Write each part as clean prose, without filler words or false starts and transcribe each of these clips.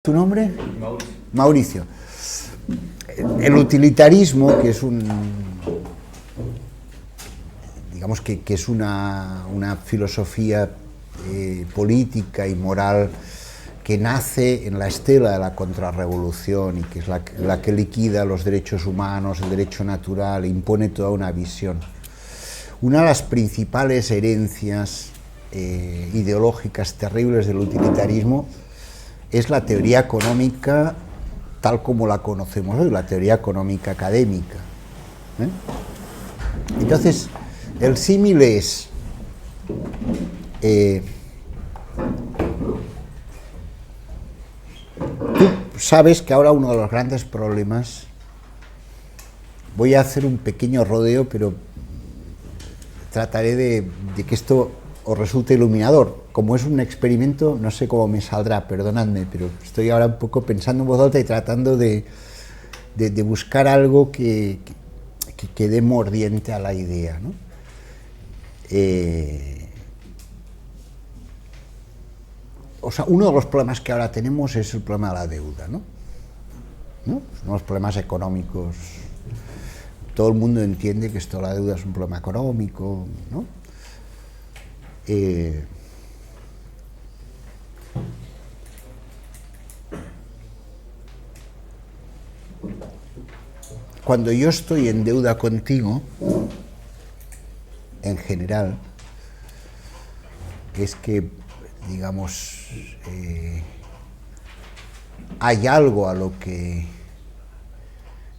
¿Tu nombre? Mauricio. Mauricio. El utilitarismo, que es digamos que es una filosofía política y moral que nace en la estela de la contrarrevolución y que es la que liquida los derechos humanos, el derecho natural, impone toda una visión. Una de las principales herencias ideológicas terribles del utilitarismo es la teoría económica tal como la conocemos hoy, la teoría económica académica. Entonces, el símil es tú sabes que ahora uno de los grandes problemas, voy a hacer un pequeño rodeo, pero trataré de que esto os resulte iluminador. Como es un experimento, no sé cómo me saldrá, perdonadme, pero estoy ahora un poco pensando en voz alta y tratando de buscar algo que dé mordiente a la idea, ¿no? O sea, uno de los problemas que ahora tenemos es el problema de la deuda, ¿no? Son los problemas económicos. Todo el mundo entiende que esto de la deuda es un problema económico, ¿no? Cuando yo estoy en deuda contigo, en general, es que, digamos, hay algo a lo que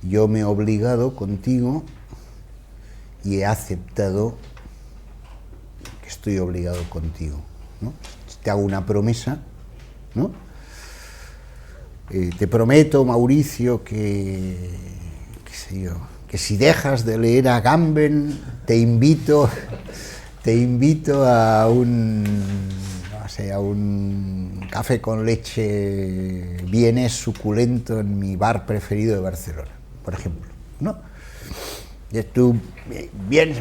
yo me he obligado contigo y he aceptado que estoy obligado contigo, ¿no? Te hago una promesa, ¿no? Te prometo, Mauricio, que si dejas de leer a Agamben, te invito a un café con leche vienés suculento en mi bar preferido de Barcelona, por ejemplo, ¿no? Y tú vienes,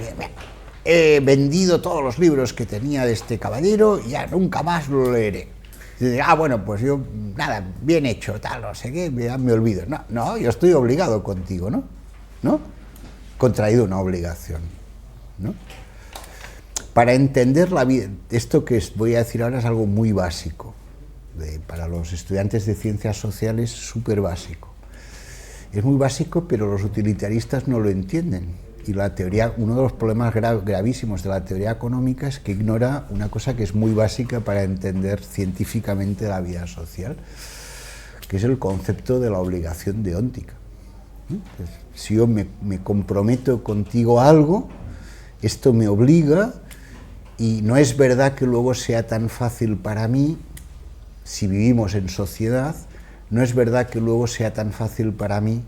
he vendido todos los libros que tenía de este caballero y ya nunca más lo leeré. Y dice, bueno, pues yo, nada, bien hecho, tal, no sé qué, ya me olvido. No, yo estoy obligado contigo, ¿no? Contraído una obligación, ¿no? Para entender la vida, esto que voy a decir ahora es algo muy básico, para los estudiantes de ciencias sociales, súper básico. Es muy básico, pero los utilitaristas no lo entienden. Y la teoría, uno de los problemas gravísimos de la teoría económica es que ignora una cosa que es muy básica para entender científicamente la vida social, que es el concepto de la obligación deóntica. Si yo me comprometo contigo a algo, esto me obliga, y no es verdad que luego sea tan fácil para mí, si vivimos en sociedad, no es verdad que luego sea tan fácil para mí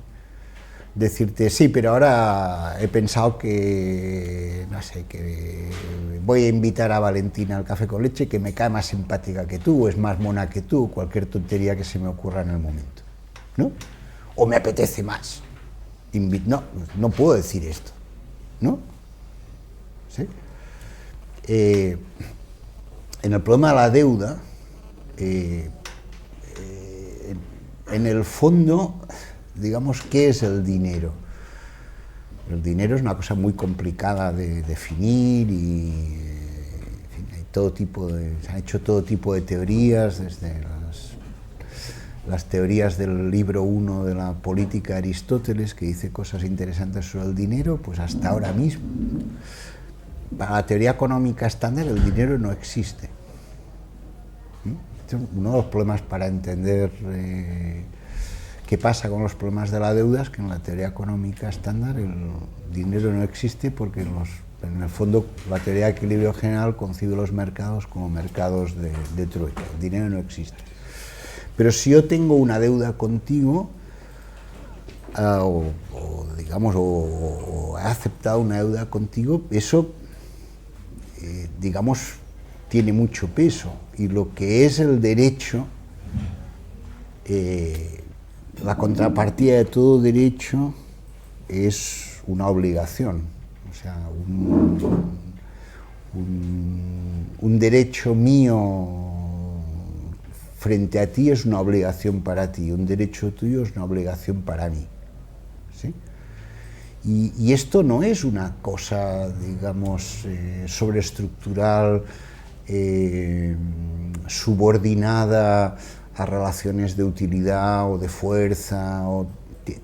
decirte, sí, pero ahora he pensado que, no sé, que voy a invitar a Valentina al café con leche, que me cae más simpática que tú, o es más mona que tú, cualquier tontería que se me ocurra en el momento, ¿no? O me apetece más. No puedo decir esto, ¿no? ¿Sí? En el problema de la deuda, en el fondo, digamos, ¿qué es el dinero? El dinero es una cosa muy complicada de definir y en fin, se han hecho todo tipo de teorías, desde las teorías del libro 1 de la política de Aristóteles, que dice cosas interesantes sobre el dinero, pues hasta ahora mismo. Para la teoría económica estándar el dinero no existe. Uno de los problemas para entender qué pasa con los problemas de la deuda es que en la teoría económica estándar el dinero no existe porque en el fondo la teoría de equilibrio general concibe los mercados como mercados de trueque. El dinero no existe. Pero si yo tengo una deuda contigo, o he aceptado una deuda contigo, eso, digamos, tiene mucho peso. Y lo que es el derecho, la contrapartida de todo derecho es una obligación. O sea, un derecho mío frente a ti es una obligación para ti, un derecho tuyo es una obligación para mí, ¿sí? Y esto no es una cosa, digamos, sobreestructural, subordinada a relaciones de utilidad o de fuerza,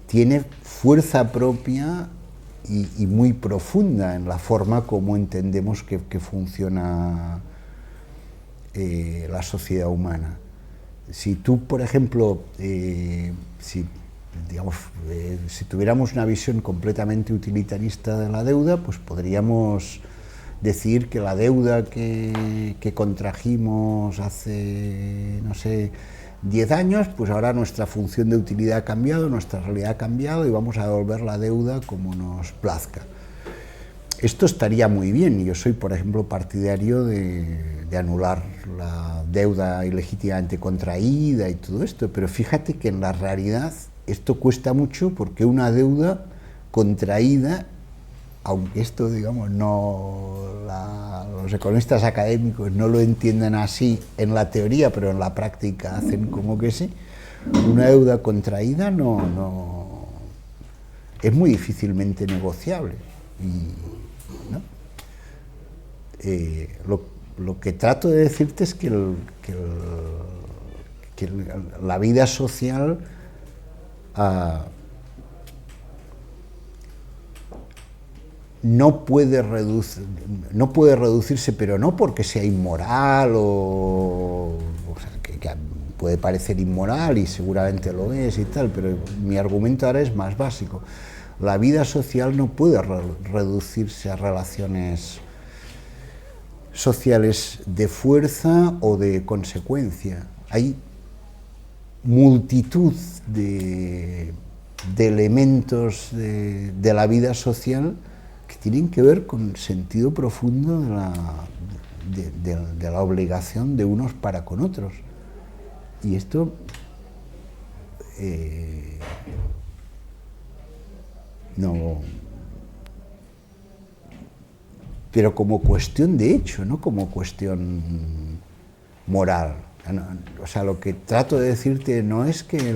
tiene fuerza propia y muy profunda en la forma como entendemos que funciona la sociedad humana. Si tú, por ejemplo, si tuviéramos una visión completamente utilitarista de la deuda, pues podríamos decir que la deuda que contrajimos hace, no sé, 10 años, pues ahora nuestra función de utilidad ha cambiado, nuestra realidad ha cambiado y vamos a devolver la deuda como nos plazca. Esto estaría muy bien, y yo soy, por ejemplo, partidario de anular la deuda ilegítimamente contraída y todo esto, pero fíjate que en la realidad esto cuesta mucho porque una deuda contraída, aunque esto, digamos, los economistas académicos no lo entiendan así en la teoría, pero en la práctica hacen como que sí, una deuda contraída es muy difícilmente negociable. ¿No? Lo que trato de decirte es que la vida social no puede reducirse, pero no porque sea inmoral o sea, que puede parecer inmoral y seguramente lo es y tal, pero mi argumento ahora es más básico. La vida social no puede reducirse a relaciones sociales de fuerza o de consecuencia. Hay multitud de elementos de la vida social que tienen que ver con el sentido profundo de la obligación de unos para con otros. Y esto no, pero como cuestión de hecho, no como cuestión moral. O sea, lo que trato de decirte no es que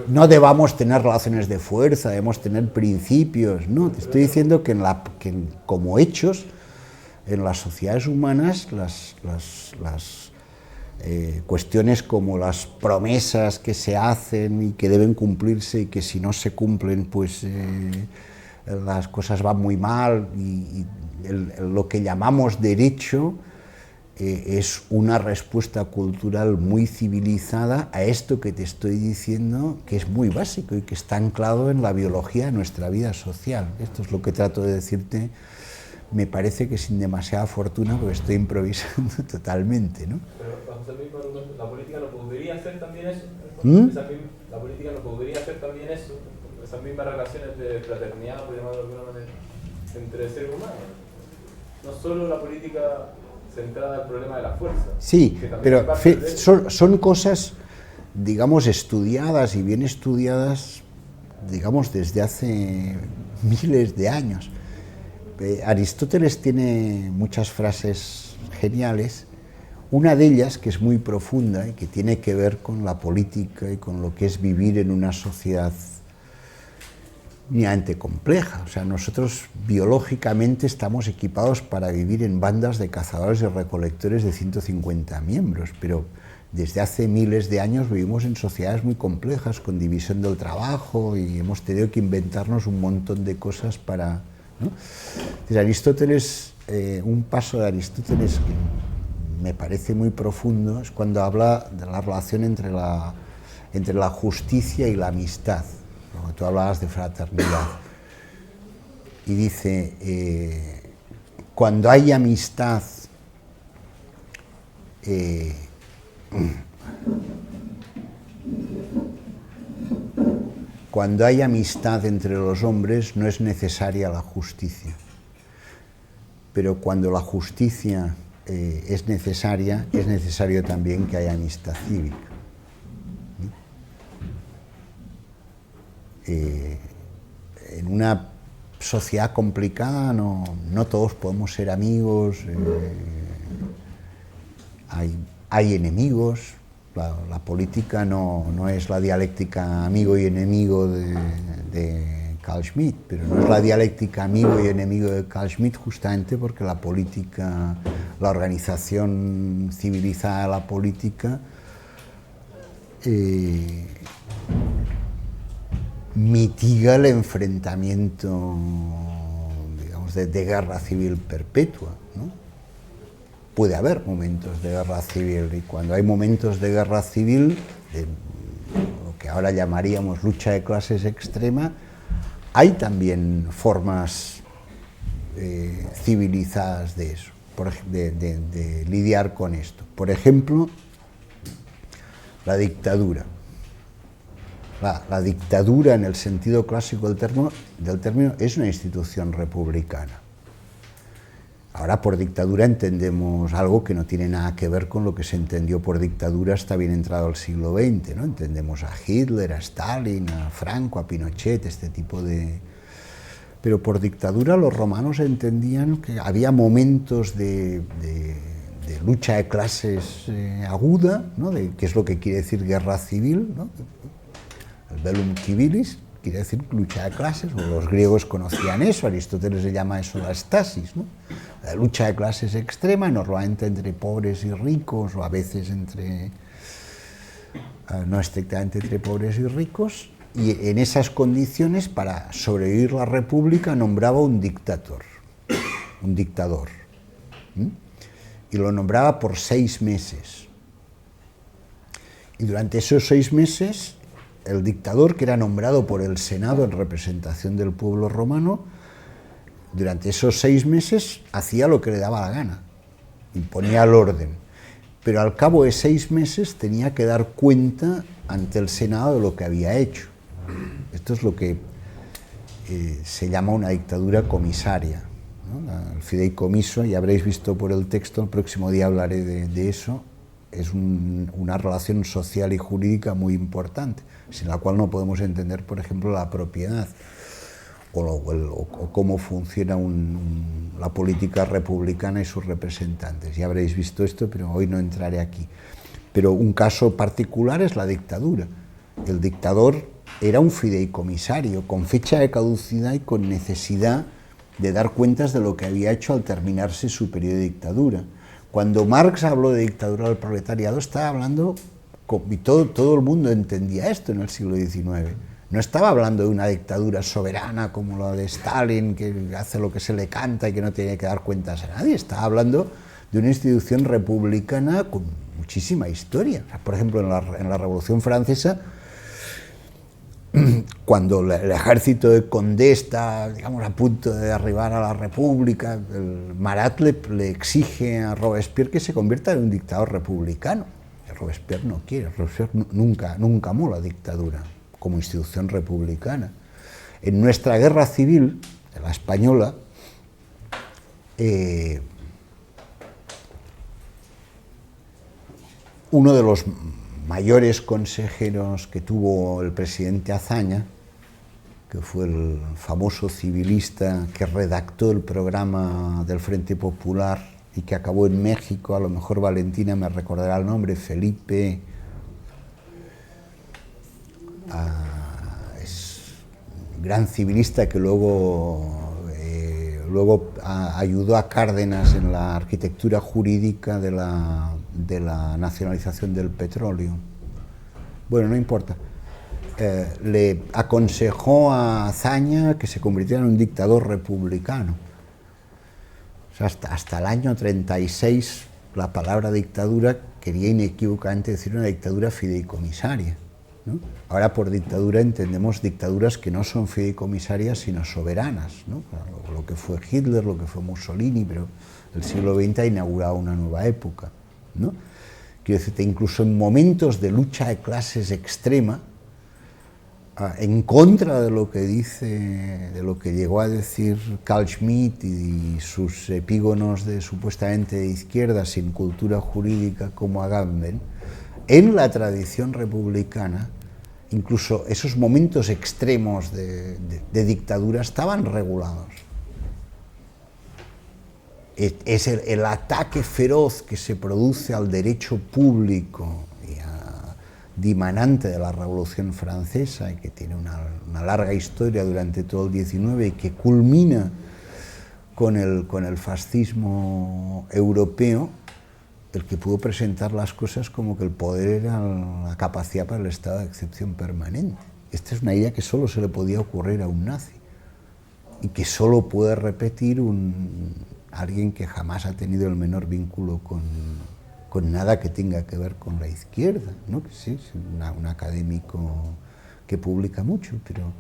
no debamos tener relaciones de fuerza, debemos tener principios, no, te estoy diciendo que como hechos en las sociedades humanas las cuestiones como las promesas que se hacen y que deben cumplirse y que si no se cumplen pues las cosas van muy mal y lo que llamamos derecho es una respuesta cultural muy civilizada a esto que te estoy diciendo, que es muy básico y que está anclado en la biología de nuestra vida social. Esto es lo que trato de decirte, me parece que sin demasiada fortuna, porque estoy improvisando totalmente, ¿no? Pero la política no podría hacer también eso. La política no podría hacer también eso, esas mismas relaciones de fraternidad, por llamarlo de alguna manera, entre seres humanos. No solo la política centrada en el problema de la fuerza. Sí, pero son cosas, digamos, estudiadas y bien estudiadas, digamos, desde hace miles de años. Aristóteles tiene muchas frases geniales, una de ellas que es muy profunda y que tiene que ver con la política y con lo que es vivir en una sociedad mínimamente compleja. O sea, nosotros biológicamente estamos equipados para vivir en bandas de cazadores y recolectores de 150 miembros, pero desde hace miles de años vivimos en sociedades muy complejas, con división del trabajo, y hemos tenido que inventarnos un montón de cosas para, ¿no? Entonces, Aristóteles, un paso de Aristóteles que me parece muy profundo es cuando habla de la relación entre la justicia y la amistad. Tú hablabas de fraternidad y dice, cuando hay amistad, cuando hay amistad entre los hombres no es necesaria la justicia, pero cuando la justicia es necesaria, es necesario también que haya amistad cívica. En una sociedad complicada no todos podemos ser amigos, hay enemigos. La política no es la dialéctica amigo y enemigo de Carl Schmitt, pero no es la dialéctica amigo y enemigo de Carl Schmitt justamente porque la política, la organización civilizada de la política mitiga el enfrentamiento, digamos, de guerra civil perpetua, ¿no? Puede haber momentos de guerra civil, y cuando hay momentos de guerra civil, de lo que ahora llamaríamos lucha de clases extrema, hay también formas civilizadas de eso, de lidiar con esto. Por ejemplo, la dictadura. La dictadura, en el sentido clásico del término, es una institución republicana. Ahora por dictadura entendemos algo que no tiene nada que ver con lo que se entendió por dictadura hasta bien entrado el siglo XX, ¿no? Entendemos a Hitler, a Stalin, a Franco, a Pinochet, este tipo de... Pero por dictadura los romanos entendían que había momentos de lucha de clases aguda, ¿no? ¿Qué es lo que quiere decir guerra civil, ¿no? El bellum civilis quiere decir lucha de clases, o los griegos conocían eso, Aristóteles le llama eso la estasis, ¿no? La lucha de clases extrema, normalmente entre pobres y ricos, o a veces no estrictamente entre pobres y ricos, y en esas condiciones, para sobrevivir la república, nombraba un dictador, y lo nombraba por 6 meses. Y durante esos 6 meses, el dictador, que era nombrado por el Senado en representación del pueblo romano, durante esos 6 meses hacía lo que le daba la gana, imponía el orden, pero al cabo de 6 meses tenía que dar cuenta ante el Senado de lo que había hecho. Esto es lo que se llama una dictadura comisaria, ¿no? El fideicomiso, ya habréis visto por el texto, el próximo día hablaré de eso, es una relación social y jurídica muy importante, sin la cual no podemos entender, por ejemplo, la propiedad o cómo funciona la política republicana y sus representantes. Ya habréis visto esto, pero hoy no entraré aquí. Pero un caso particular es la dictadura. El dictador era un fideicomisario con fecha de caducidad y con necesidad de dar cuentas de lo que había hecho al terminarse su periodo de dictadura. Cuando Marx habló de dictadura del proletariado, estaba hablando, y todo el mundo entendía esto en el siglo XIX, no estaba hablando de una dictadura soberana como la de Stalin, que hace lo que se le canta y que no tiene que dar cuentas a nadie, estaba hablando de una institución republicana con muchísima historia. O sea, por ejemplo, en la Revolución Francesa, cuando el ejército de Condé está, digamos, a punto de derribar a la República, el Marat le exige a Robespierre que se convierta en un dictador republicano. Robespierre no quiere, Robespierre nunca amó la dictadura como institución republicana. En nuestra guerra civil, la española, uno de los mayores consejeros que tuvo el presidente Azaña, que fue el famoso civilista que redactó el programa del Frente Popular y que acabó en México, a lo mejor Valentina me recordará el nombre, Felipe, es un gran civilista que luego ayudó a Cárdenas en la arquitectura jurídica de la nacionalización del petróleo. Bueno, no importa. Le aconsejó a Azaña que se convirtiera en un dictador republicano. O sea, hasta el año 36 la palabra dictadura quería inequívocamente decir una dictadura fideicomisaria, ¿no? Ahora por dictadura entendemos dictaduras que no son fideicomisarias sino soberanas, ¿no? Lo que fue Hitler, lo que fue Mussolini, pero el siglo XX ha inaugurado una nueva época, ¿no? Quiero decirte, incluso en momentos de lucha de clases extrema, en contra de lo que llegó a decir Carl Schmitt y sus epígonos de supuestamente de izquierda sin cultura jurídica como Agamben, en la tradición republicana, incluso esos momentos extremos de dictadura estaban regulados. es el ataque feroz que se produce al derecho público dimanante de la Revolución Francesa y que tiene una larga historia durante todo el XIX y que culmina con el fascismo europeo, el que pudo presentar las cosas como que el poder era la capacidad para el estado de excepción permanente. Esta es una idea que solo se le podía ocurrir a un nazi y que solo puede repetir alguien que jamás ha tenido el menor vínculo con nada que tenga que ver con la izquierda, ¿no? Que sí, es un académico que publica mucho, pero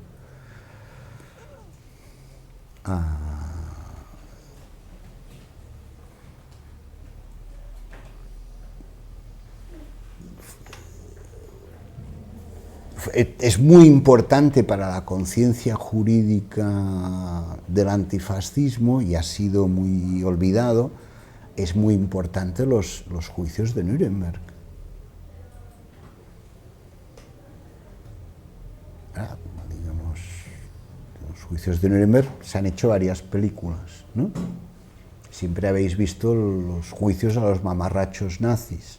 es muy importante para la conciencia jurídica del antifascismo y ha sido muy olvidado. Es muy importante los juicios de Nuremberg. Digamos, los juicios de Nuremberg se han hecho varias películas, ¿no? Siempre habéis visto los juicios a los mamarrachos nazis,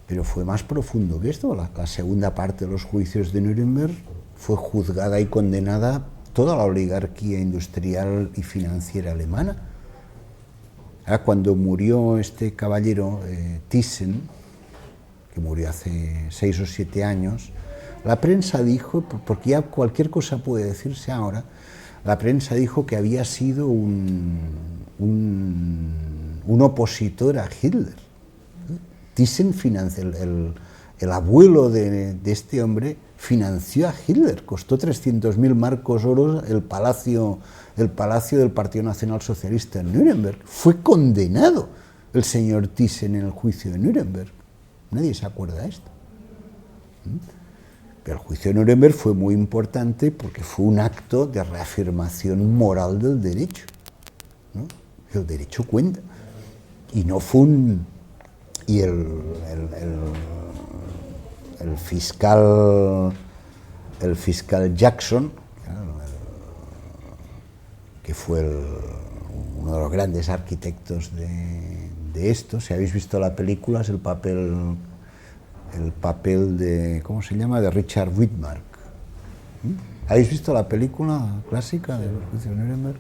pero fue más profundo que esto. La segunda parte de los juicios de Nuremberg fue juzgada y condenada toda la oligarquía industrial y financiera alemana. Cuando murió este caballero Thyssen, que murió hace 6 o 7 años, la prensa dijo, porque ya cualquier cosa puede decirse ahora, la prensa dijo que había sido un opositor a Hitler. Thyssen, el abuelo de este hombre, financió a Hitler, costó 300.000 marcos oro el palacio del Partido Nacional Socialista en Nuremberg. Fue condenado el señor Thyssen en el juicio de Nuremberg. Nadie se acuerda de esto. Pero el juicio de Nuremberg fue muy importante porque fue un acto de reafirmación moral del derecho, ¿no? El derecho cuenta. Y no fue Y el fiscal Jackson, que fue uno de los grandes arquitectos de esto, si habéis visto la película, es el papel de, ¿cómo se llama?, de Richard Widmark. ¿Habéis visto la película clásica del juicio de Nuremberg?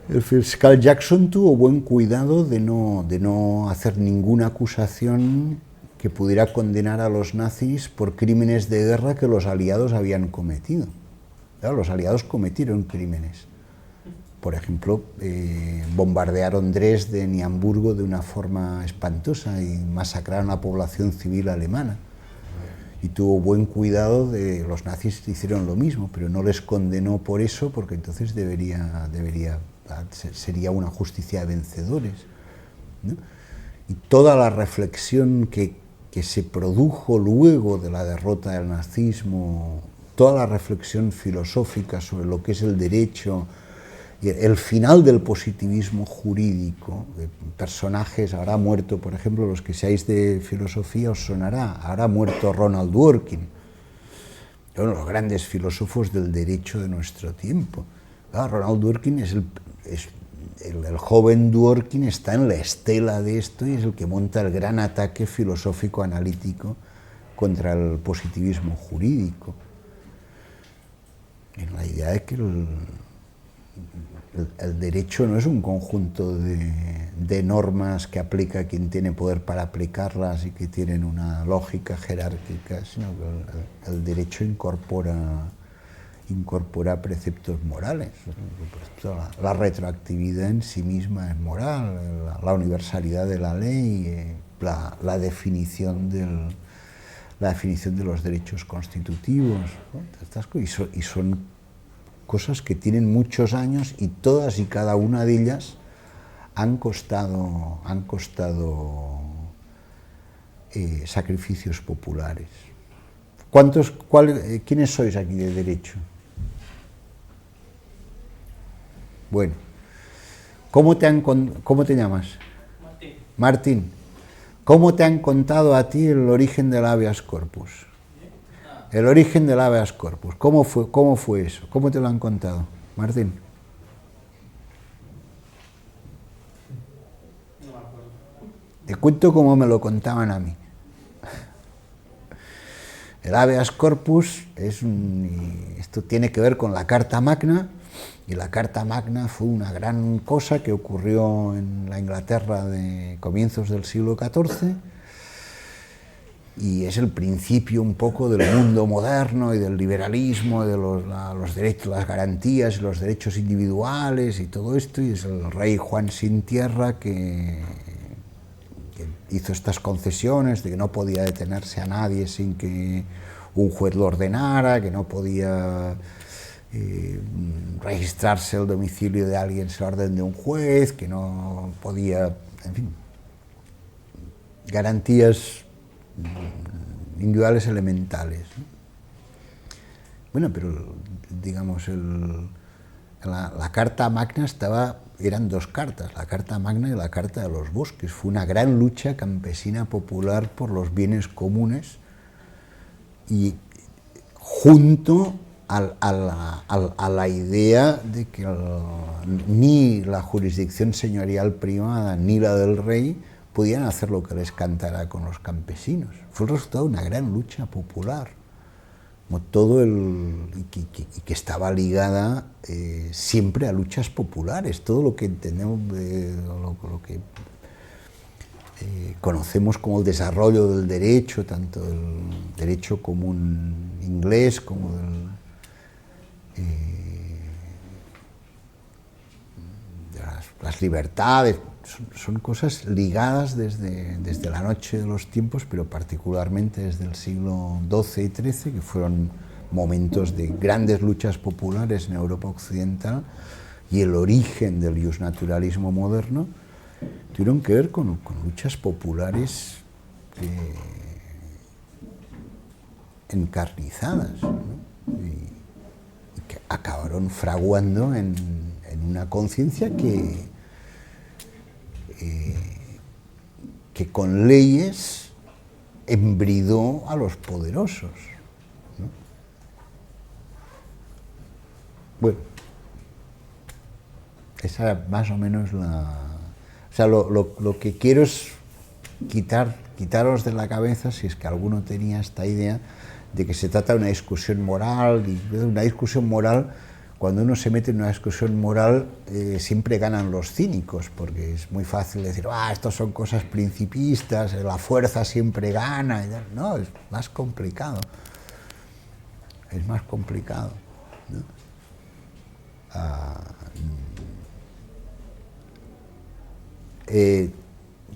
El fiscal Jackson tuvo buen cuidado de no hacer ninguna acusación que pudiera condenar a los nazis por crímenes de guerra que los aliados habían cometido. Claro, los aliados cometieron crímenes. Por ejemplo, bombardearon Dresden y Hamburgo de una forma espantosa y masacraron a la población civil alemana. Y tuvo buen cuidado de... Los nazis hicieron lo mismo, pero no les condenó por eso, porque entonces sería una justicia de vencedores, ¿no? Y toda la reflexión que se produjo luego de la derrota del nazismo, toda la reflexión filosófica sobre lo que es el derecho, el final del positivismo jurídico, personajes, habrá muerto, por ejemplo, los que seáis de filosofía os sonará, habrá muerto Ronald Dworkin, uno de los grandes filósofos del derecho de nuestro tiempo. Ronald Dworkin el joven Dworkin está en la estela de esto y es el que monta el gran ataque filosófico analítico contra el positivismo jurídico, en la idea de que el derecho no es un conjunto de normas que aplica quien tiene poder para aplicarlas y que tienen una lógica jerárquica, sino que el derecho incorpora preceptos morales. La retroactividad en sí misma es moral, la universalidad de la ley, la definición de los derechos constitutivos, ¿no? Estas cosas, y son cosas que tienen muchos años y todas y cada una de ellas han costado sacrificios populares. ¿Quiénes sois aquí de derecho? Bueno, ¿cómo te llamas? Martín. Martín, ¿cómo te han contado a ti el origen del habeas corpus? El origen del habeas corpus, ¿cómo fue eso? ¿Cómo te lo han contado, Martín? Te cuento cómo me lo contaban a mí. El habeas corpus esto tiene que ver con la Carta Magna, y la Carta Magna fue una gran cosa que ocurrió en la Inglaterra de comienzos del siglo XIV, y es el principio un poco del mundo moderno y del liberalismo, de los derechos, las garantías y los derechos individuales y todo esto, y es el rey Juan Sin Tierra que hizo estas concesiones de que no podía detenerse a nadie sin que un juez lo ordenara, que no podía registrarse el domicilio de alguien sin orden de un juez, que no podía, en fin, garantías individuales elementales, ¿no? Bueno, pero digamos, la Carta Magna eran dos cartas, la Carta Magna y la Carta de los Bosques. Fue una gran lucha campesina popular por los bienes comunes, y junto a la idea de que ni la jurisdicción señorial privada ni la del rey podían hacer lo que les cantara con los campesinos. Fue el resultado de una gran lucha popular, y que estaba ligada siempre a luchas populares. Todo lo que entendemos, lo que conocemos como el desarrollo del derecho, tanto del derecho común inglés como de las libertades, son cosas ligadas desde la noche de los tiempos, pero particularmente desde el siglo XII y XIII, que fueron momentos de grandes luchas populares en Europa occidental, y el origen del justnaturalismo moderno tuvieron que ver con luchas populares encarnizadas, ¿no? y que acabaron fraguando en una conciencia que con leyes embridó a los poderosos, ¿no? Bueno, esa es más o menos o sea, lo que quiero es quitaros de la cabeza, si es que alguno tenía esta idea, de que se trata de una discusión moral, y una discusión moral. Cuando uno se mete en una discusión moral, siempre ganan los cínicos, porque es muy fácil decir, estos son cosas principistas, la fuerza siempre gana. No, es más complicado. Es más complicado, ¿no?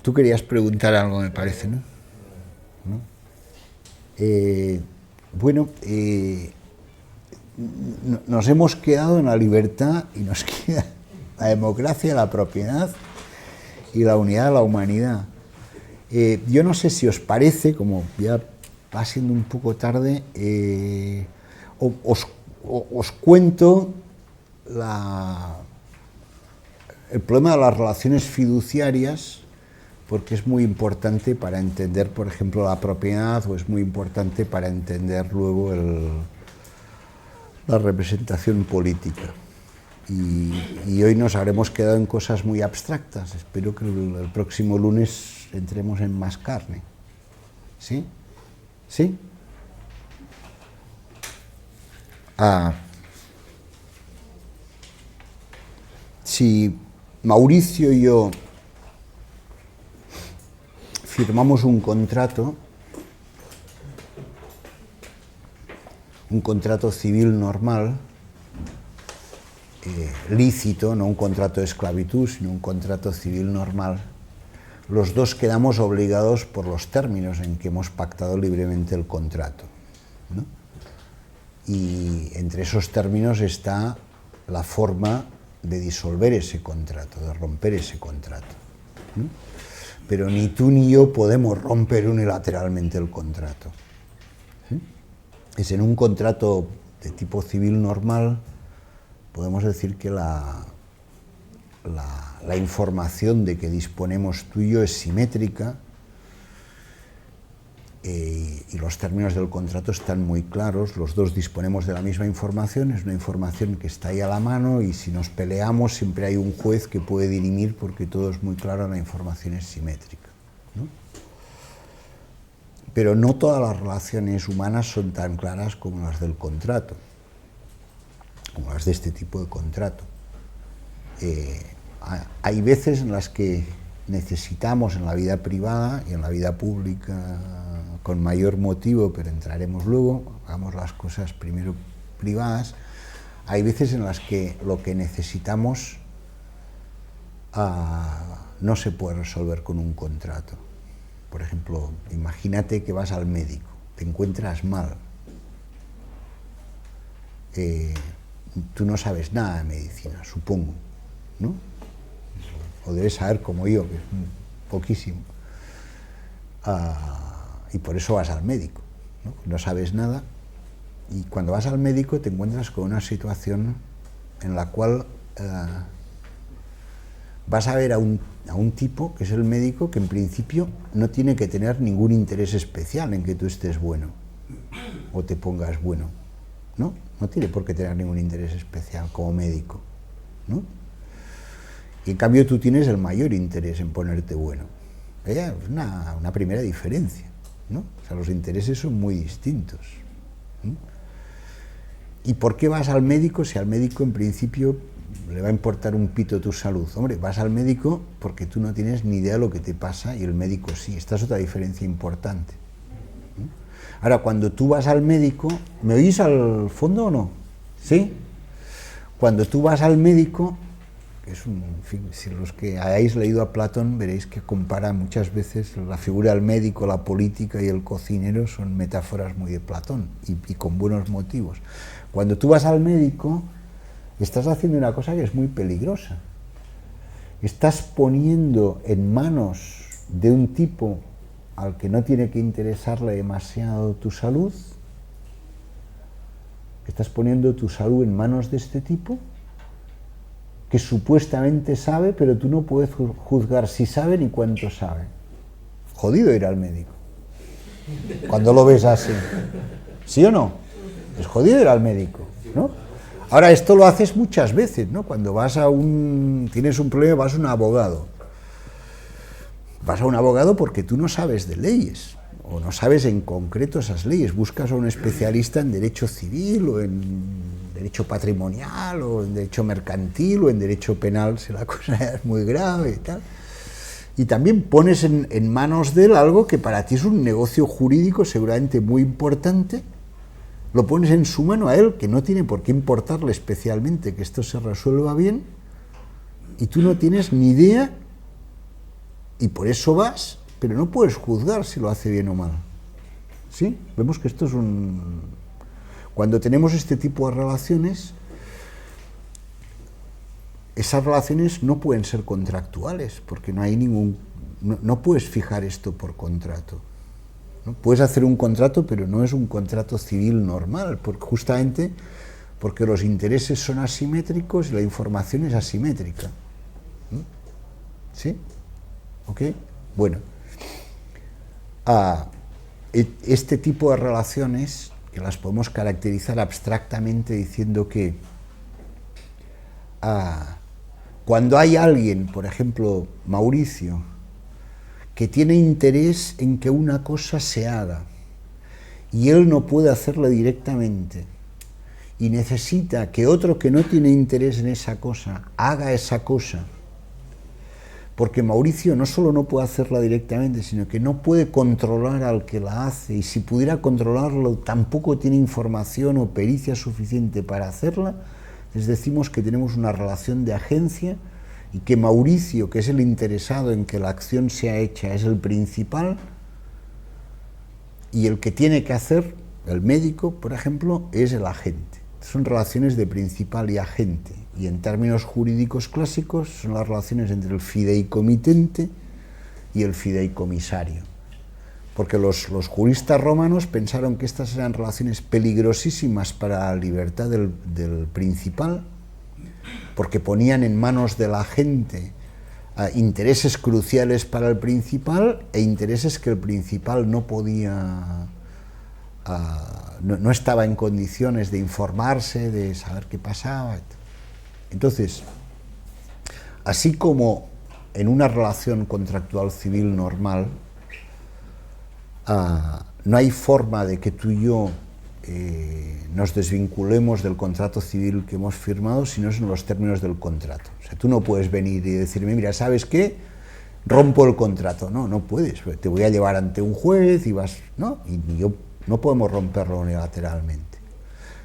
Tú querías preguntar algo, me parece, ¿no? Bueno, nos hemos quedado en la libertad, y nos queda la democracia, la propiedad y la unidad de la humanidad. Yo no sé si os parece, como ya va siendo un poco tarde, os cuento el problema de las relaciones fiduciarias, porque es muy importante para entender, por ejemplo, la propiedad, o es muy importante para entender luego la representación política. Y hoy nos habremos quedado en cosas muy abstractas. Espero que el próximo lunes entremos en más carne. ¿Sí? ¿Sí? Si Mauricio y yo firmamos un contrato civil normal, lícito, no un contrato de esclavitud, sino un contrato civil normal, los dos quedamos obligados por los términos en que hemos pactado libremente el contrato, ¿no? Y entre esos términos está la forma de disolver ese contrato, de romper ese contrato, ¿no? Pero ni tú ni yo podemos romper unilateralmente el contrato. Es en un contrato de tipo civil normal, podemos decir que la información de que disponemos tú y yo es simétrica, y los términos del contrato están muy claros, los dos disponemos de la misma información, es una información que está ahí a la mano, y si nos peleamos siempre hay un juez que puede dirimir porque todo es muy claro, la información es simétrica, ¿no? Pero no todas las relaciones humanas son tan claras como las del contrato, como las de este tipo de contrato. Hay veces en las que necesitamos en la vida privada y en la vida pública con mayor motivo, pero entraremos luego, hagamos las cosas primero privadas. Hay veces en las que lo que necesitamos no se puede resolver con un contrato. Por ejemplo, imagínate que vas al médico, te encuentras mal, tú no sabes nada de medicina, supongo, ¿no? O debes saber como yo, que es poquísimo, y por eso vas al médico, ¿no? No sabes nada, y cuando vas al médico te encuentras con una situación en la cual vas a ver a un tipo, que es el médico, que en principio no tiene que tener ningún interés especial en que tú estés bueno, o te pongas bueno, ¿no? No tiene por qué tener ningún interés especial como médico, ¿no? Y en cambio tú tienes el mayor interés en ponerte bueno. Es una primera diferencia, ¿no? O sea, los intereses son muy distintos, ¿no? ¿Y por qué vas al médico si al médico en principio le va a importar un pito tu salud? Hombre, vas al médico porque tú no tienes ni idea de lo que te pasa y el médico sí. Esta es otra diferencia importante, ¿no? Ahora, cuando tú vas al médico, ¿me oís al fondo o no? ¿Sí? Cuando tú vas al médico, en fin, si los que hayáis leído a Platón veréis que compara muchas veces la figura del médico, la política y el cocinero, son metáforas muy de Platón y con buenos motivos. Cuando tú vas al médico, estás haciendo una cosa que es muy peligrosa. Estás poniendo en manos de un tipo al que no tiene que interesarle demasiado tu salud, estás poniendo tu salud en manos de este tipo que supuestamente sabe, pero tú no puedes juzgar si sabe ni cuánto sabe. Jodido ir al médico cuando lo ves así, ¿sí o no? Es jodido ir al médico, ¿no? Ahora, esto lo haces muchas veces, ¿no? Cuando tienes un problema, vas a un abogado. Vas a un abogado porque tú no sabes de leyes, o no sabes en concreto esas leyes. Buscas a un especialista en derecho civil, o en derecho patrimonial, o en derecho mercantil, o en derecho penal, si la cosa es muy grave y tal. Y también pones en manos de él algo que para ti es un negocio jurídico seguramente muy importante. Lo pones en su mano a él, que no tiene por qué importarle especialmente que esto se resuelva bien, y tú no tienes ni idea, y por eso vas, pero no puedes juzgar si lo hace bien o mal. ¿Sí? Vemos que esto es Cuando tenemos este tipo de relaciones, esas relaciones no pueden ser contractuales, porque no hay no puedes fijar esto por contrato, ¿no? Puedes hacer un contrato, pero no es un contrato civil normal, justamente porque los intereses son asimétricos y la información es asimétrica. ¿Sí? ¿Ok? Bueno. Este tipo de relaciones, que las podemos caracterizar abstractamente diciendo que cuando hay alguien, por ejemplo, Mauricio, que tiene interés en que una cosa se haga y él no puede hacerla directamente y necesita que otro que no tiene interés en esa cosa haga esa cosa, porque Mauricio no solo no puede hacerla directamente, sino que no puede controlar al que la hace, y si pudiera controlarlo tampoco tiene información o pericia suficiente para hacerla. Les decimos que tenemos una relación de agencia y que Mauricio, que es el interesado en que la acción sea hecha, es el principal, y el que tiene que hacer, el médico, por ejemplo, es el agente. Son relaciones de principal y agente, y en términos jurídicos clásicos son las relaciones entre el fideicomitente y el fideicomisario. Porque los juristas romanos pensaron que estas eran relaciones peligrosísimas para la libertad del principal, porque ponían en manos de la gente intereses cruciales para el principal e intereses que el principal no podía, no estaba en condiciones de informarse, de saber qué pasaba. Entonces, así como en una relación contractual civil normal no hay forma de que tú y yo nos desvinculemos del contrato civil que hemos firmado si no es en los términos del contrato. O sea, tú no puedes venir y decirme, mira, ¿sabes qué? Rompo el contrato. No, no puedes. Te voy a llevar ante un juez y vas... ¿no? Y yo no podemos romperlo unilateralmente.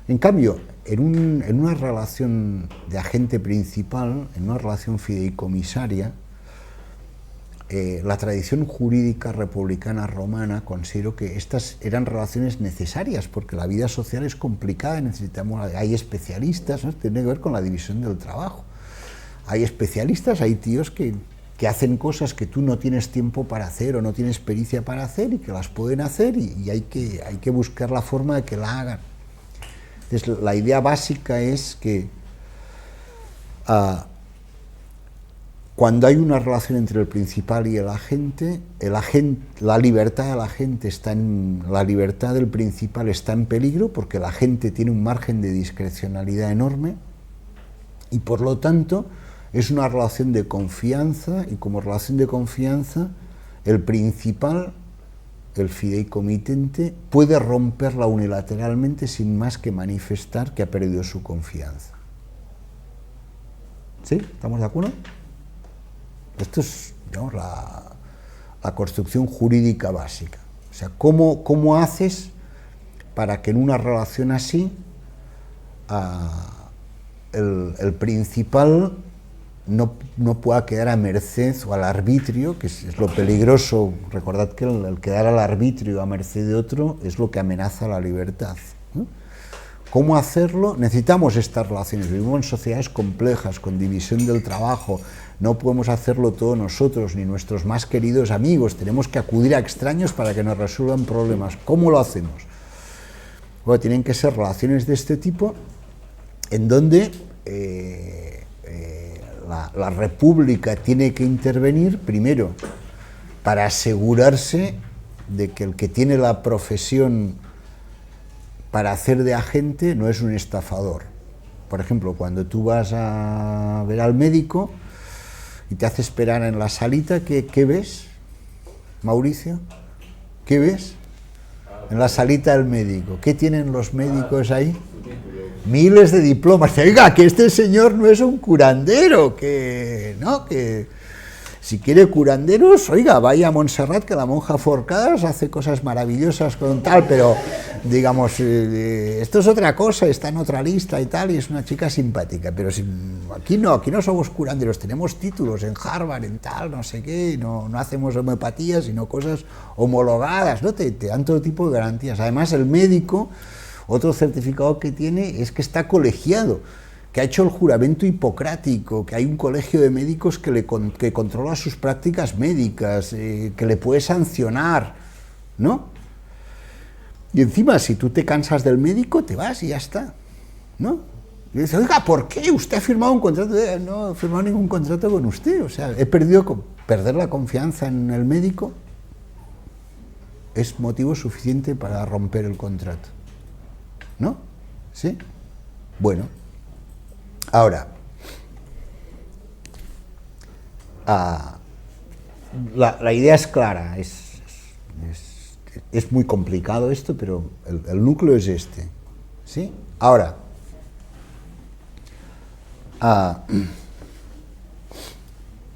En cambio, en una relación de agente principal, en una relación fideicomisaria, la tradición jurídica republicana romana considero que estas eran relaciones necesarias porque la vida social es complicada, hay especialistas, ¿no? Tiene que ver con la división del trabajo. Hay especialistas, hay tíos que hacen cosas que tú no tienes tiempo para hacer o no tienes pericia para hacer y que las pueden hacer y hay que buscar la forma de que la hagan. Entonces, la idea básica es que cuando hay una relación entre el principal y el agente, la libertad del agente la libertad del principal está en peligro porque el agente tiene un margen de discrecionalidad enorme y por lo tanto es una relación de confianza y como relación de confianza el principal, el fideicomitente, puede romperla unilateralmente sin más que manifestar que ha perdido su confianza. ¿Sí? ¿Estamos de acuerdo? Esto es, digamos, la construcción jurídica básica. O sea, ¿cómo haces para que en una relación así el principal no pueda quedar a merced o al arbitrio, que es lo peligroso? Recordad que el quedar al arbitrio a merced de otro es lo que amenaza la libertad, ¿no? ¿Cómo hacerlo? Necesitamos estas relaciones. Vivimos en sociedades complejas, con división del trabajo. No podemos hacerlo todos nosotros, ni nuestros más queridos amigos. Tenemos que acudir a extraños para que nos resuelvan problemas. ¿Cómo lo hacemos? Bueno, tienen que ser relaciones de este tipo, en donde la República tiene que intervenir, primero, para asegurarse de que el que tiene la profesión para hacer de agente no es un estafador. Por ejemplo, cuando tú vas a ver al médico y te hace esperar en la salita, ¿qué ves, Mauricio? ¿Qué ves? En la salita del médico. ¿Qué tienen los médicos ahí? Miles de diplomas. Oiga, que este señor no es un curandero, que si quiere curanderos, oiga, vaya a Montserrat, que la monja Forcadas hace cosas maravillosas con tal, pero digamos, esto es otra cosa, está en otra lista y tal, y es una chica simpática, pero aquí no somos curanderos, tenemos títulos en Harvard, en tal, no sé qué, no hacemos homeopatía, sino cosas homologadas, ¿no? Te dan todo tipo de garantías. Además, el médico, otro certificado que tiene es que está colegiado, que ha hecho el juramento hipocrático, que hay un colegio de médicos que controla sus prácticas médicas, que le puede sancionar, ¿no? Y encima, si tú te cansas del médico, te vas y ya está, ¿no? Y dice, oiga, ¿por qué usted ha firmado un contrato? No he firmado ningún contrato con usted, o sea, perder la confianza en el médico es motivo suficiente para romper el contrato, ¿no? ¿Sí? Bueno. Ahora, la idea es clara, es muy complicado esto, pero el núcleo es este, ¿sí? Ahora,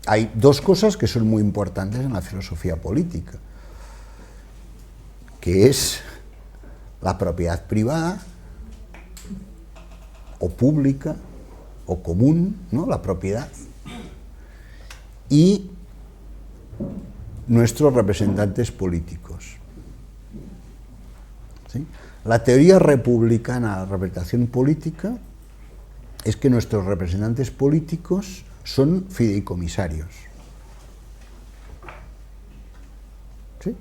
hay dos cosas que son muy importantes en la filosofía política, que es la propiedad privada o pública o común, ¿no? La propiedad, y nuestros representantes políticos, ¿sí? La teoría republicana de la representación política es que nuestros representantes políticos son fideicomisarios, ¿sí?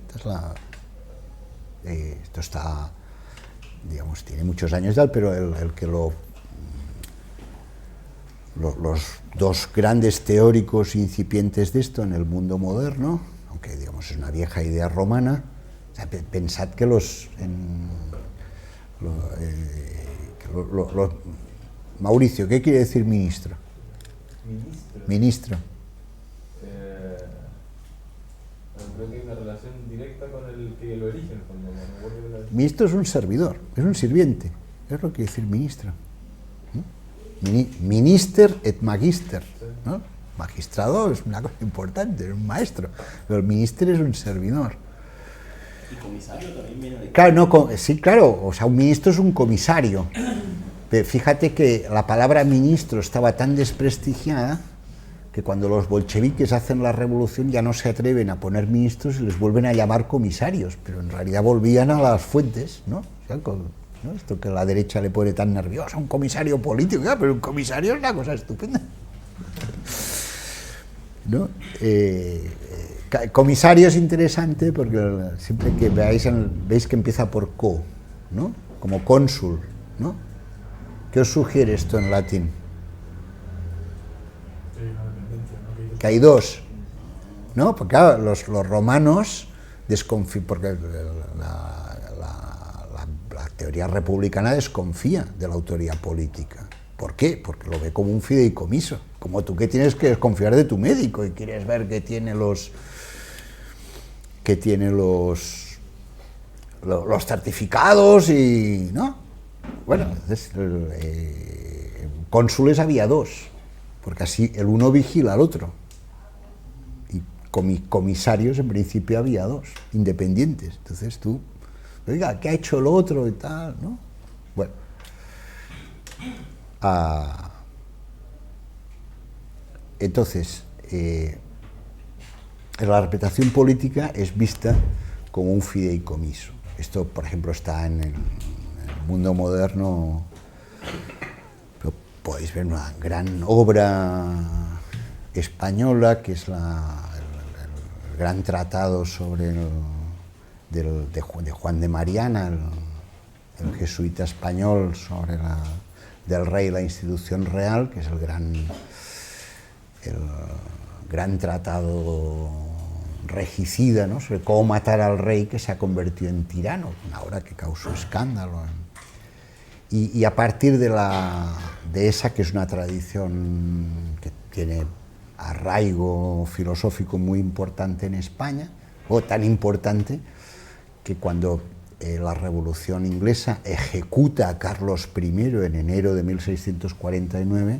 Esto está, digamos, tiene muchos años ya, pero los dos grandes teóricos incipientes de esto en el mundo moderno, aunque digamos es una vieja idea romana, o sea, pensad que Mauricio, ¿qué quiere decir ministro? Ministro. Creo que hay una relación directa con el que lo elige, en el fondo. Ministro es un servidor, es un sirviente, es lo que quiere decir ministro. Minister et magister, ¿no? Magistrado es una cosa importante, es un maestro, pero el ministro es un servidor. ¿Y comisario también viene de...? Claro, no, sí, claro, o sea, un ministro es un comisario. Pero fíjate que la palabra ministro estaba tan desprestigiada que cuando los bolcheviques hacen la revolución ya no se atreven a poner ministros y les vuelven a llamar comisarios, pero en realidad volvían a las fuentes, ¿no? O sea, ¿no? Esto que la derecha le pone tan nerviosa, un comisario político, ya, pero un comisario es una cosa estupenda, ¿no? Comisario es interesante porque siempre que veis que empieza por co, ¿no? Como cónsul, ¿no? ¿Qué os sugiere esto en latín? Que hay dos, ¿no? Porque claro, los romanos desconfían, porque la teoría republicana desconfía de la autoridad política. ¿Por qué? Porque lo ve como un fideicomiso, como tú que tienes que desconfiar de tu médico y quieres ver que tiene los certificados y, ¿no? Bueno, entonces, cónsules había dos, porque así el uno vigila al otro. Y comisarios en principio había dos, independientes. Entonces tú, oiga, ¿qué ha hecho el otro y tal? ¿No? Bueno. Entonces, la representación política es vista como un fideicomiso. Esto, por ejemplo, está en el mundo moderno. Podéis ver una gran obra española que es el gran tratado sobre de Juan de Mariana, el jesuita español, sobre del rey y la institución real, que es el gran tratado regicida, ¿no? Sobre cómo matar al rey que se ha convertido en tirano, una obra que causó escándalo. Y a partir de esa, que es una tradición que tiene arraigo filosófico muy importante en España, o tan importante que cuando la Revolución Inglesa ejecuta a Carlos I en enero de 1649,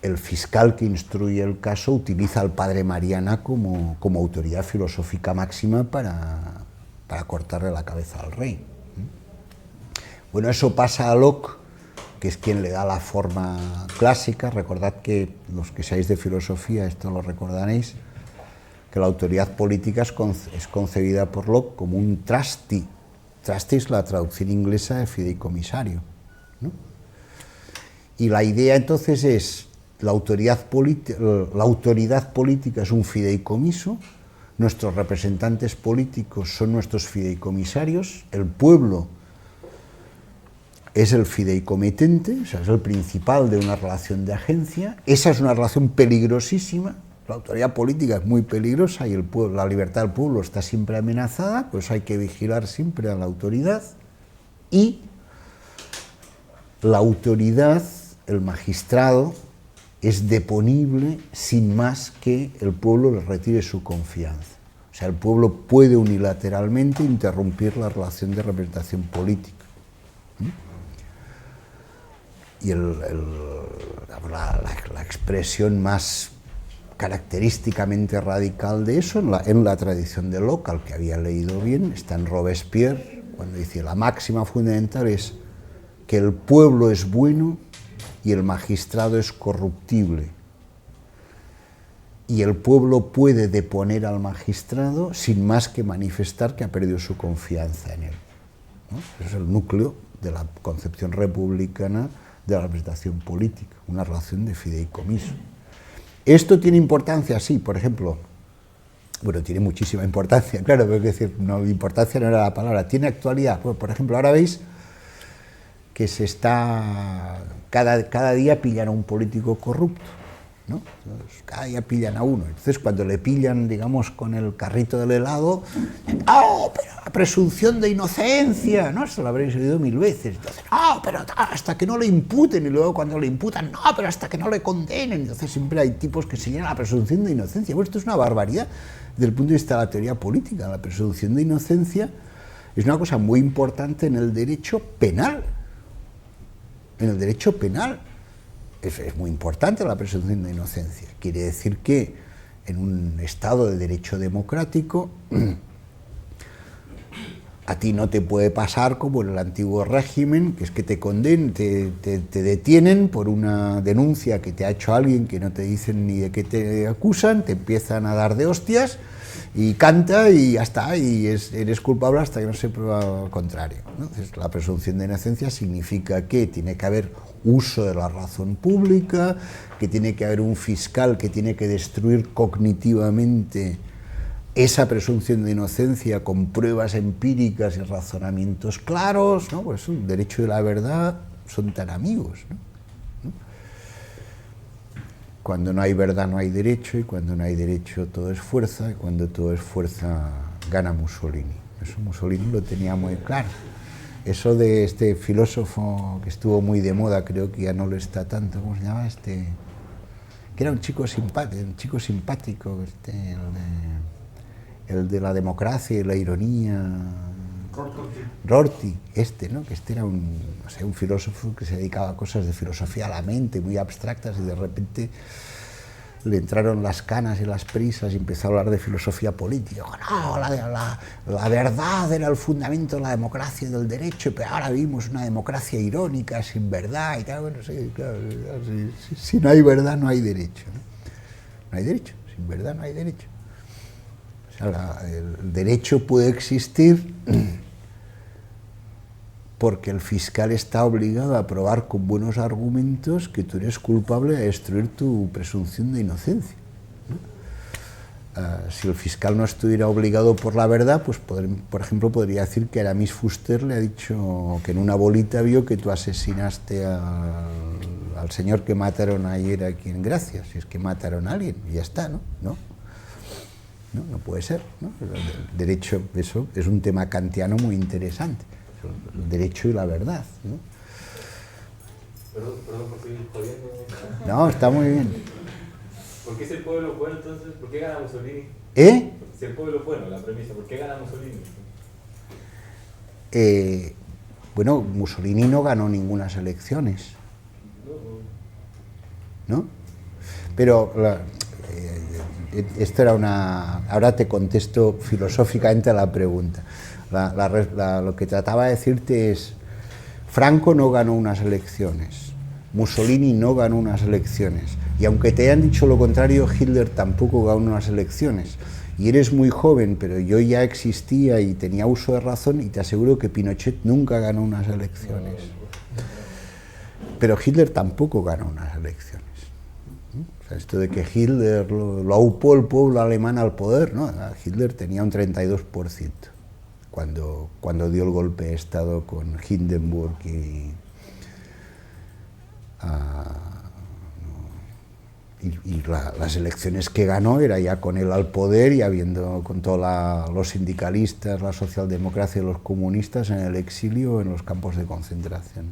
el fiscal que instruye el caso utiliza al padre Mariana como autoridad filosófica máxima para cortarle la cabeza al rey. Bueno, eso pasa a Locke, que es quien le da la forma clásica. Recordad que los que seáis de filosofía, esto lo recordaréis, que la autoridad política es concebida por Locke como un trustee. Trustee es la traducción inglesa de fideicomisario, ¿no? Y la idea entonces es, la autoridad política es un fideicomiso, nuestros representantes políticos son nuestros fideicomisarios, el pueblo es el fideicomitente, o sea, es el principal de una relación de agencia. Esa es una relación peligrosísima. La autoridad política es muy peligrosa y la libertad del pueblo está siempre amenazada, pues hay que vigilar siempre a la autoridad. Y la autoridad, el magistrado, es deponible sin más que el pueblo le retire su confianza. O sea, el pueblo puede unilateralmente interrumpir la relación de representación política. Y la expresión más característicamente radical de eso, en la tradición de Locke, al que había leído bien, está en Robespierre, cuando dice la máxima fundamental es que el pueblo es bueno y el magistrado es corruptible. Y el pueblo puede deponer al magistrado sin más que manifestar que ha perdido su confianza en él, ¿no? Ese es el núcleo de la concepción republicana de la representación política, una relación de fideicomiso. ¿Esto tiene importancia? Sí, por ejemplo, bueno, tiene muchísima importancia, claro, pero es decir, no, importancia no era la palabra, tiene actualidad. Pues, por ejemplo, ahora veis que cada día pillan a un político corrupto, ¿no? Entonces, cada día pillan a uno. Entonces, cuando le pillan, digamos, con el carrito del helado, ¡oh, pero la presunción de inocencia! ¿No? Esto lo habréis oído 1000 veces. Entonces, ¡oh, pero hasta que no le imputen! Y luego cuando le imputan, ¡no, pero hasta que no le condenen! Entonces siempre hay tipos que se llenan la presunción de inocencia. Bueno, esto es una barbaridad desde el punto de vista de la teoría política. La presunción de inocencia es una cosa muy importante en el derecho penal. En el derecho penal es muy importante la presunción de inocencia. Quiere decir que en un Estado de derecho democrático a ti no te puede pasar como en el antiguo régimen, que es que te condenen, te detienen por una denuncia que te ha hecho alguien que no te dicen ni de qué te acusan, te empiezan a dar de hostias y canta y ya está, y eres culpable hasta que no se prueba lo contrario, ¿no? Entonces, la presunción de inocencia significa que tiene que haber uso de la razón pública, que tiene que haber un fiscal que tiene que destruir cognitivamente esa presunción de inocencia con pruebas empíricas y razonamientos claros, ¿no? Por eso el derecho y la verdad son tan amigos, ¿no? Cuando no hay verdad no hay derecho, y cuando no hay derecho todo es fuerza, y cuando todo es fuerza gana Mussolini. Eso Mussolini lo tenía muy claro. Eso de este filósofo que estuvo muy de moda, creo que ya no lo está tanto, ¿cómo se llama? Que era un chico simpático, el de la democracia y la ironía. Rorty, ¿no? Que era un filósofo que se dedicaba a cosas de filosofía a la mente, muy abstractas, y de repente le entraron las canas y las prisas y empezó a hablar de filosofía política. No, la verdad era el fundamento de la democracia y del derecho, pero ahora vivimos una democracia irónica, sin verdad y tal. Bueno, sí, claro, si no hay verdad no hay derecho, ¿no? No hay derecho, sin verdad no hay derecho. O sea, el derecho puede existir porque el fiscal está obligado a probar con buenos argumentos que tú eres culpable de destruir tu presunción de inocencia, ¿no? Si el fiscal no estuviera obligado por la verdad, pues por ejemplo podría decir que Aramis Fuster le ha dicho que en una bolita vio que tú asesinaste al señor que mataron ayer aquí en Gracia, si es que mataron a alguien, y ya está, ¿no? No puede ser, ¿no? El derecho, eso es un tema kantiano muy interesante. El derecho y la verdad, ¿no? Perdón por seguir jodiendo. No, está muy bien. ¿Por qué si el pueblo es bueno, entonces? ¿Por qué gana Mussolini? Si el pueblo es bueno, la premisa, ¿por qué gana Mussolini? Bueno, Mussolini no ganó ninguna elecciones, ¿no? Pero esto era una... Ahora te contesto filosóficamente a la pregunta. Lo que trataba de decirte es: Franco no ganó unas elecciones, Mussolini no ganó unas elecciones, y aunque te hayan dicho lo contrario, Hitler tampoco ganó unas elecciones. Y eres muy joven, pero yo ya existía y tenía uso de razón, y te aseguro que Pinochet nunca ganó unas elecciones. Pero Hitler tampoco ganó unas elecciones. O sea, esto de que Hitler lo aupó el pueblo alemán al poder, ¿no? Hitler tenía un 32%. Cuando dio el golpe de Estado con Hindenburg y las elecciones que ganó era ya con él al poder y habiendo con todos los sindicalistas, la socialdemocracia y los comunistas en el exilio, en los campos de concentración.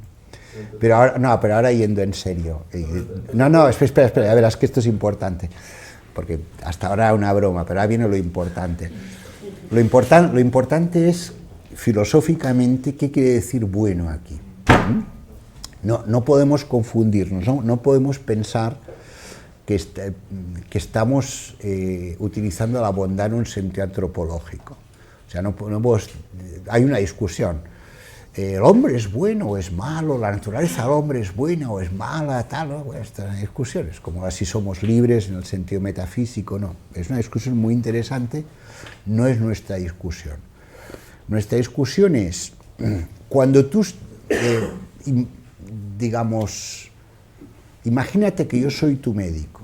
Pero ahora yendo en serio. Espera, ya verás que esto es importante, porque hasta ahora era una broma, pero ahora viene lo importante. Lo importante es, filosóficamente, ¿qué quiere decir bueno aquí? No podemos confundirnos, no podemos pensar que estamos utilizando la bondad en un sentido antropológico. O sea, hay una discusión. ¿El hombre es bueno o es malo? ¿La naturaleza del hombre es buena o es mala? Tal, ¿no? Bueno, estas discusiones, como si somos libres en el sentido metafísico, no. Es una discusión muy interesante, no es nuestra discusión. Nuestra discusión es, cuando tú, digamos, imagínate que yo soy tu médico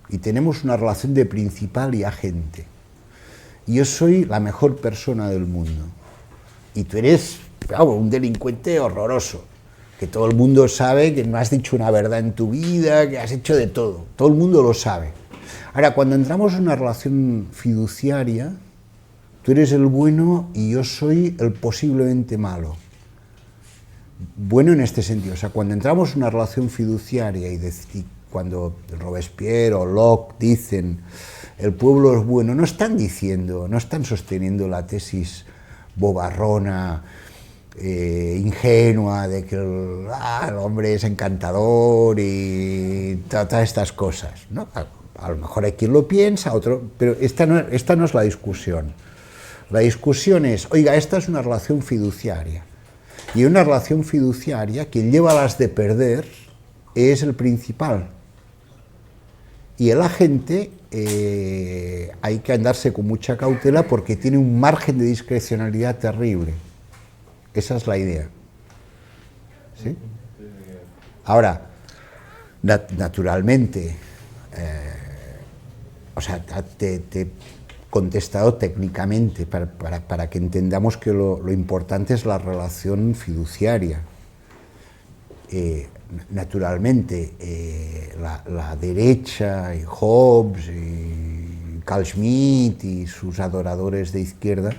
y tenemos una relación de principal y agente, y yo soy la mejor persona del mundo, y tú eres un delincuente horroroso, que todo el mundo sabe que no has dicho una verdad en tu vida, que has hecho de todo el mundo lo sabe. Ahora, cuando entramos en una relación fiduciaria, tú eres el bueno y yo soy el posiblemente malo. Bueno en este sentido, o sea, cuando entramos en una relación fiduciaria y cuando Robespierre o Locke dicen el pueblo es bueno, no están diciendo, no están sosteniendo la tesis bobarrona, ingenua de que el hombre es encantador y todas estas cosas, ¿no? A lo mejor hay quien lo piensa, otro, pero esta no es la discusión. La discusión es, oiga, esta es una relación fiduciaria, y en una relación fiduciaria quien lleva las de perder es el principal, y el agente hay que andarse con mucha cautela porque tiene un margen de discrecionalidad terrible. Esa es la idea. ¿Sí? Ahora, naturalmente, o sea, te he contestado técnicamente para que entendamos que lo importante es la relación fiduciaria. Naturalmente, la derecha y Hobbes y Carl Schmitt y sus adoradores de izquierda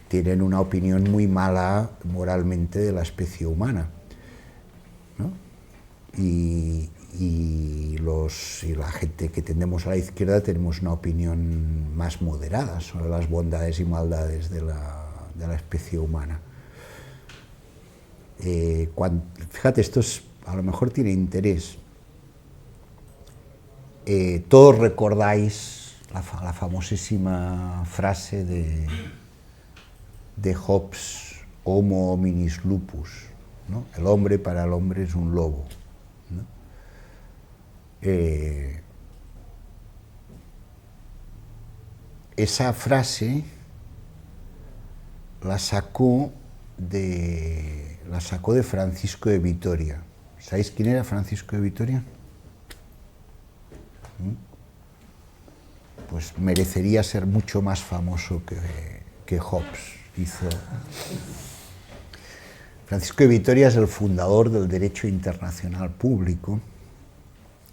tienen una opinión muy mala moralmente de la especie humana, ¿no? Y la gente que tendemos a la izquierda tenemos una opinión más moderada sobre las bondades y maldades de la especie humana. Fíjate, esto a lo mejor tiene interés. Todos recordáis la famosísima frase de Hobbes, Homo hominis lupus, ¿no? El hombre para el hombre es un lobo, ¿no? Esa frase la sacó de Francisco de Vitoria. ¿Sabéis quién era Francisco de Vitoria? Pues merecería ser mucho más famoso que Hobbes hizo. Francisco de Vitoria es el fundador del derecho internacional público,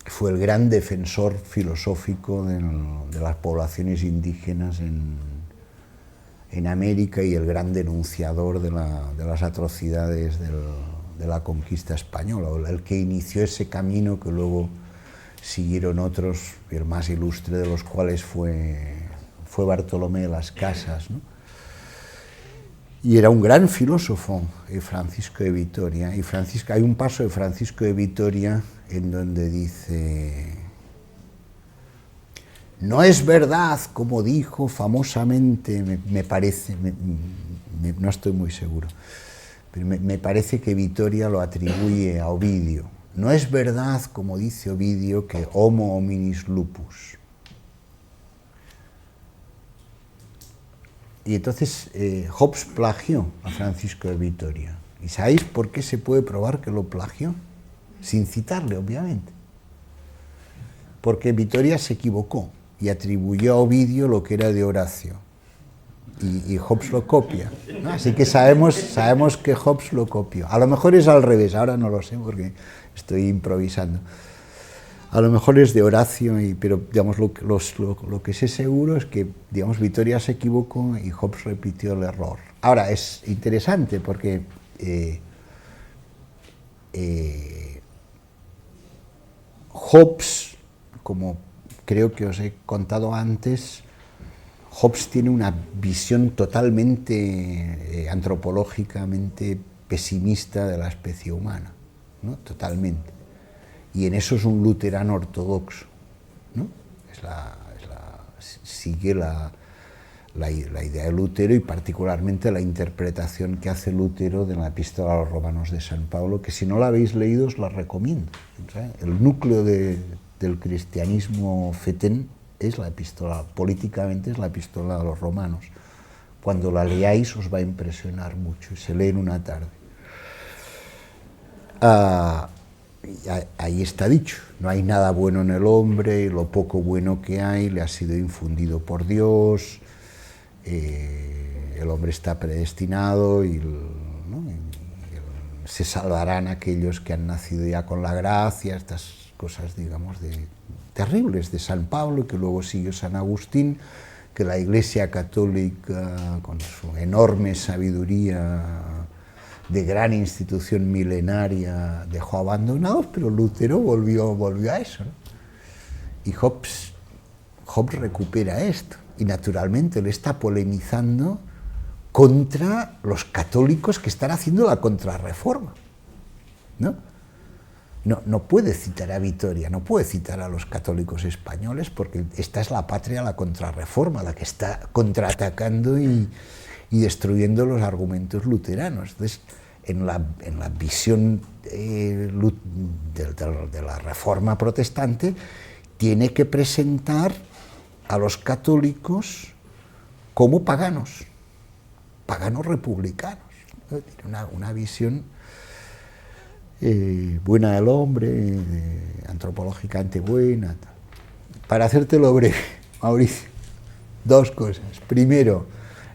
fue el gran defensor filosófico de las poblaciones indígenas en América y el gran denunciador de las atrocidades de la conquista española, el que inició ese camino que luego siguieron otros, el más ilustre de los cuales fue Bartolomé de las Casas, ¿no? Y era un gran filósofo, Francisco de Vitoria, y hay un paso de Francisco de Vitoria en donde dice: no es verdad, como dijo famosamente, me parece, no estoy muy seguro, pero me parece que Vitoria lo atribuye a Ovidio. No es verdad, como dice Ovidio, que Homo hominis lupus. Y entonces Hobbes plagió a Francisco de Vitoria. ¿Y sabéis por qué se puede probar que lo plagió? Sin citarle, obviamente. Porque Vitoria se equivocó y atribuyó a Ovidio lo que era de Horacio. Y Hobbes lo copia, ¿no? Así que sabemos que Hobbes lo copió. A lo mejor es al revés, ahora no lo sé porque estoy improvisando. A lo mejor es de Horacio, pero digamos, lo que sé seguro es que, digamos, Vitoria se equivocó y Hobbes repitió el error. Ahora, es interesante porque Hobbes, como creo que os he contado antes, Hobbes tiene una visión totalmente antropológicamente pesimista de la especie humana, ¿no? Totalmente. Y en eso es un luterano ortodoxo, ¿no? Sigue la idea de Lutero y particularmente la interpretación que hace Lutero de la Epístola a los Romanos de San Pablo, que si no la habéis leído os la recomiendo. ¿Sabes? El núcleo del cristianismo fetén es la epístola, políticamente es la Epístola a los Romanos. Cuando la leáis os va a impresionar mucho y se lee en una tarde. Ahí está dicho, no hay nada bueno en el hombre, y lo poco bueno que hay le ha sido infundido por Dios, el hombre está predestinado y se salvarán aquellos que han nacido ya con la gracia, estas cosas, digamos, terribles de San Pablo, que luego siguió San Agustín, que la Iglesia Católica, con su enorme sabiduría de gran institución milenaria, dejó abandonados, pero Lutero volvió a eso, ¿no? Y Hobbes recupera esto, y naturalmente le está polemizando contra los católicos que están haciendo la contrarreforma, ¿no? No puede citar a Vitoria, no puede citar a los católicos españoles, porque esta es la patria, la contrarreforma, la que está contraatacando y destruyendo los argumentos luteranos. Entonces, en la visión de la reforma protestante, tiene que presentar a los católicos como paganos republicanos. Tiene una visión buena del hombre, antropológicamente buena. Tal. Para hacértelo breve, Mauricio, dos cosas. Primero,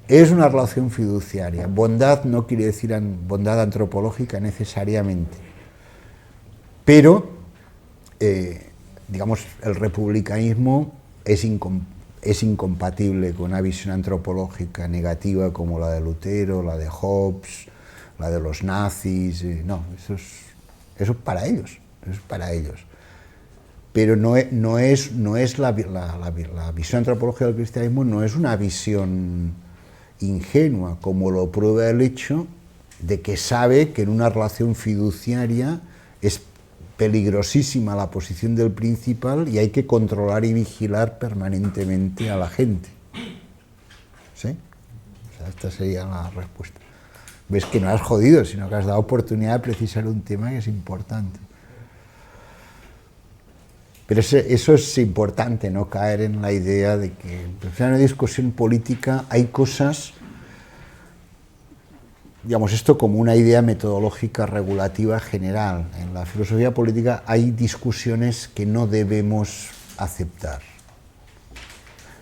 es una relación fiduciaria. Bondad no quiere decir bondad antropológica necesariamente, pero, digamos, el republicanismo es incompatible con una visión antropológica negativa como la de Lutero, la de Hobbes, la de los nazis. No, eso es para ellos, Pero no es la visión antropológica del cristianismo, no es una visión ingenua, como lo prueba el hecho de que sabe que en una relación fiduciaria es peligrosísima la posición del principal y hay que controlar y vigilar permanentemente a la gente. ¿Sí? O sea, esta sería la respuesta. Ves que no has jodido, sino que has dado oportunidad de precisar un tema que es importante. Pero eso es importante, no caer en la idea de que en una discusión política hay cosas, digamos, esto como una idea metodológica regulativa general. En la filosofía política hay discusiones que no debemos aceptar.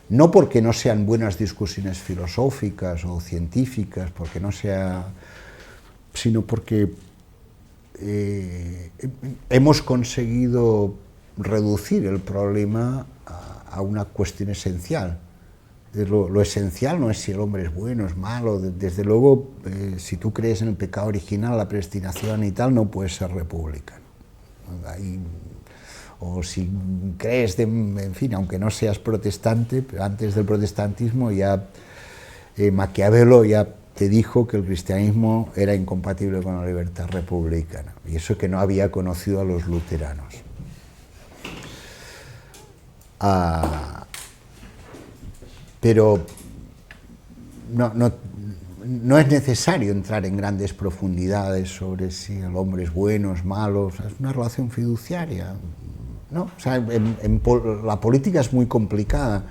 No porque no sean buenas discusiones filosóficas o científicas, sino porque hemos conseguido reducir el problema a una cuestión esencial. Lo esencial no es si el hombre es bueno, es malo. Desde luego, si tú crees en el pecado original, la predestinación y tal, no puedes ser republicano. O si crees, en fin, aunque no seas protestante, pero antes del protestantismo ya Maquiavelo ya te dijo que el cristianismo era incompatible con la libertad republicana, y eso que no había conocido a los luteranos. Pero no es necesario entrar en grandes profundidades sobre si el hombre es bueno, es malo. O sea, es una relación fiduciaria, ¿no? O sea, la política es muy complicada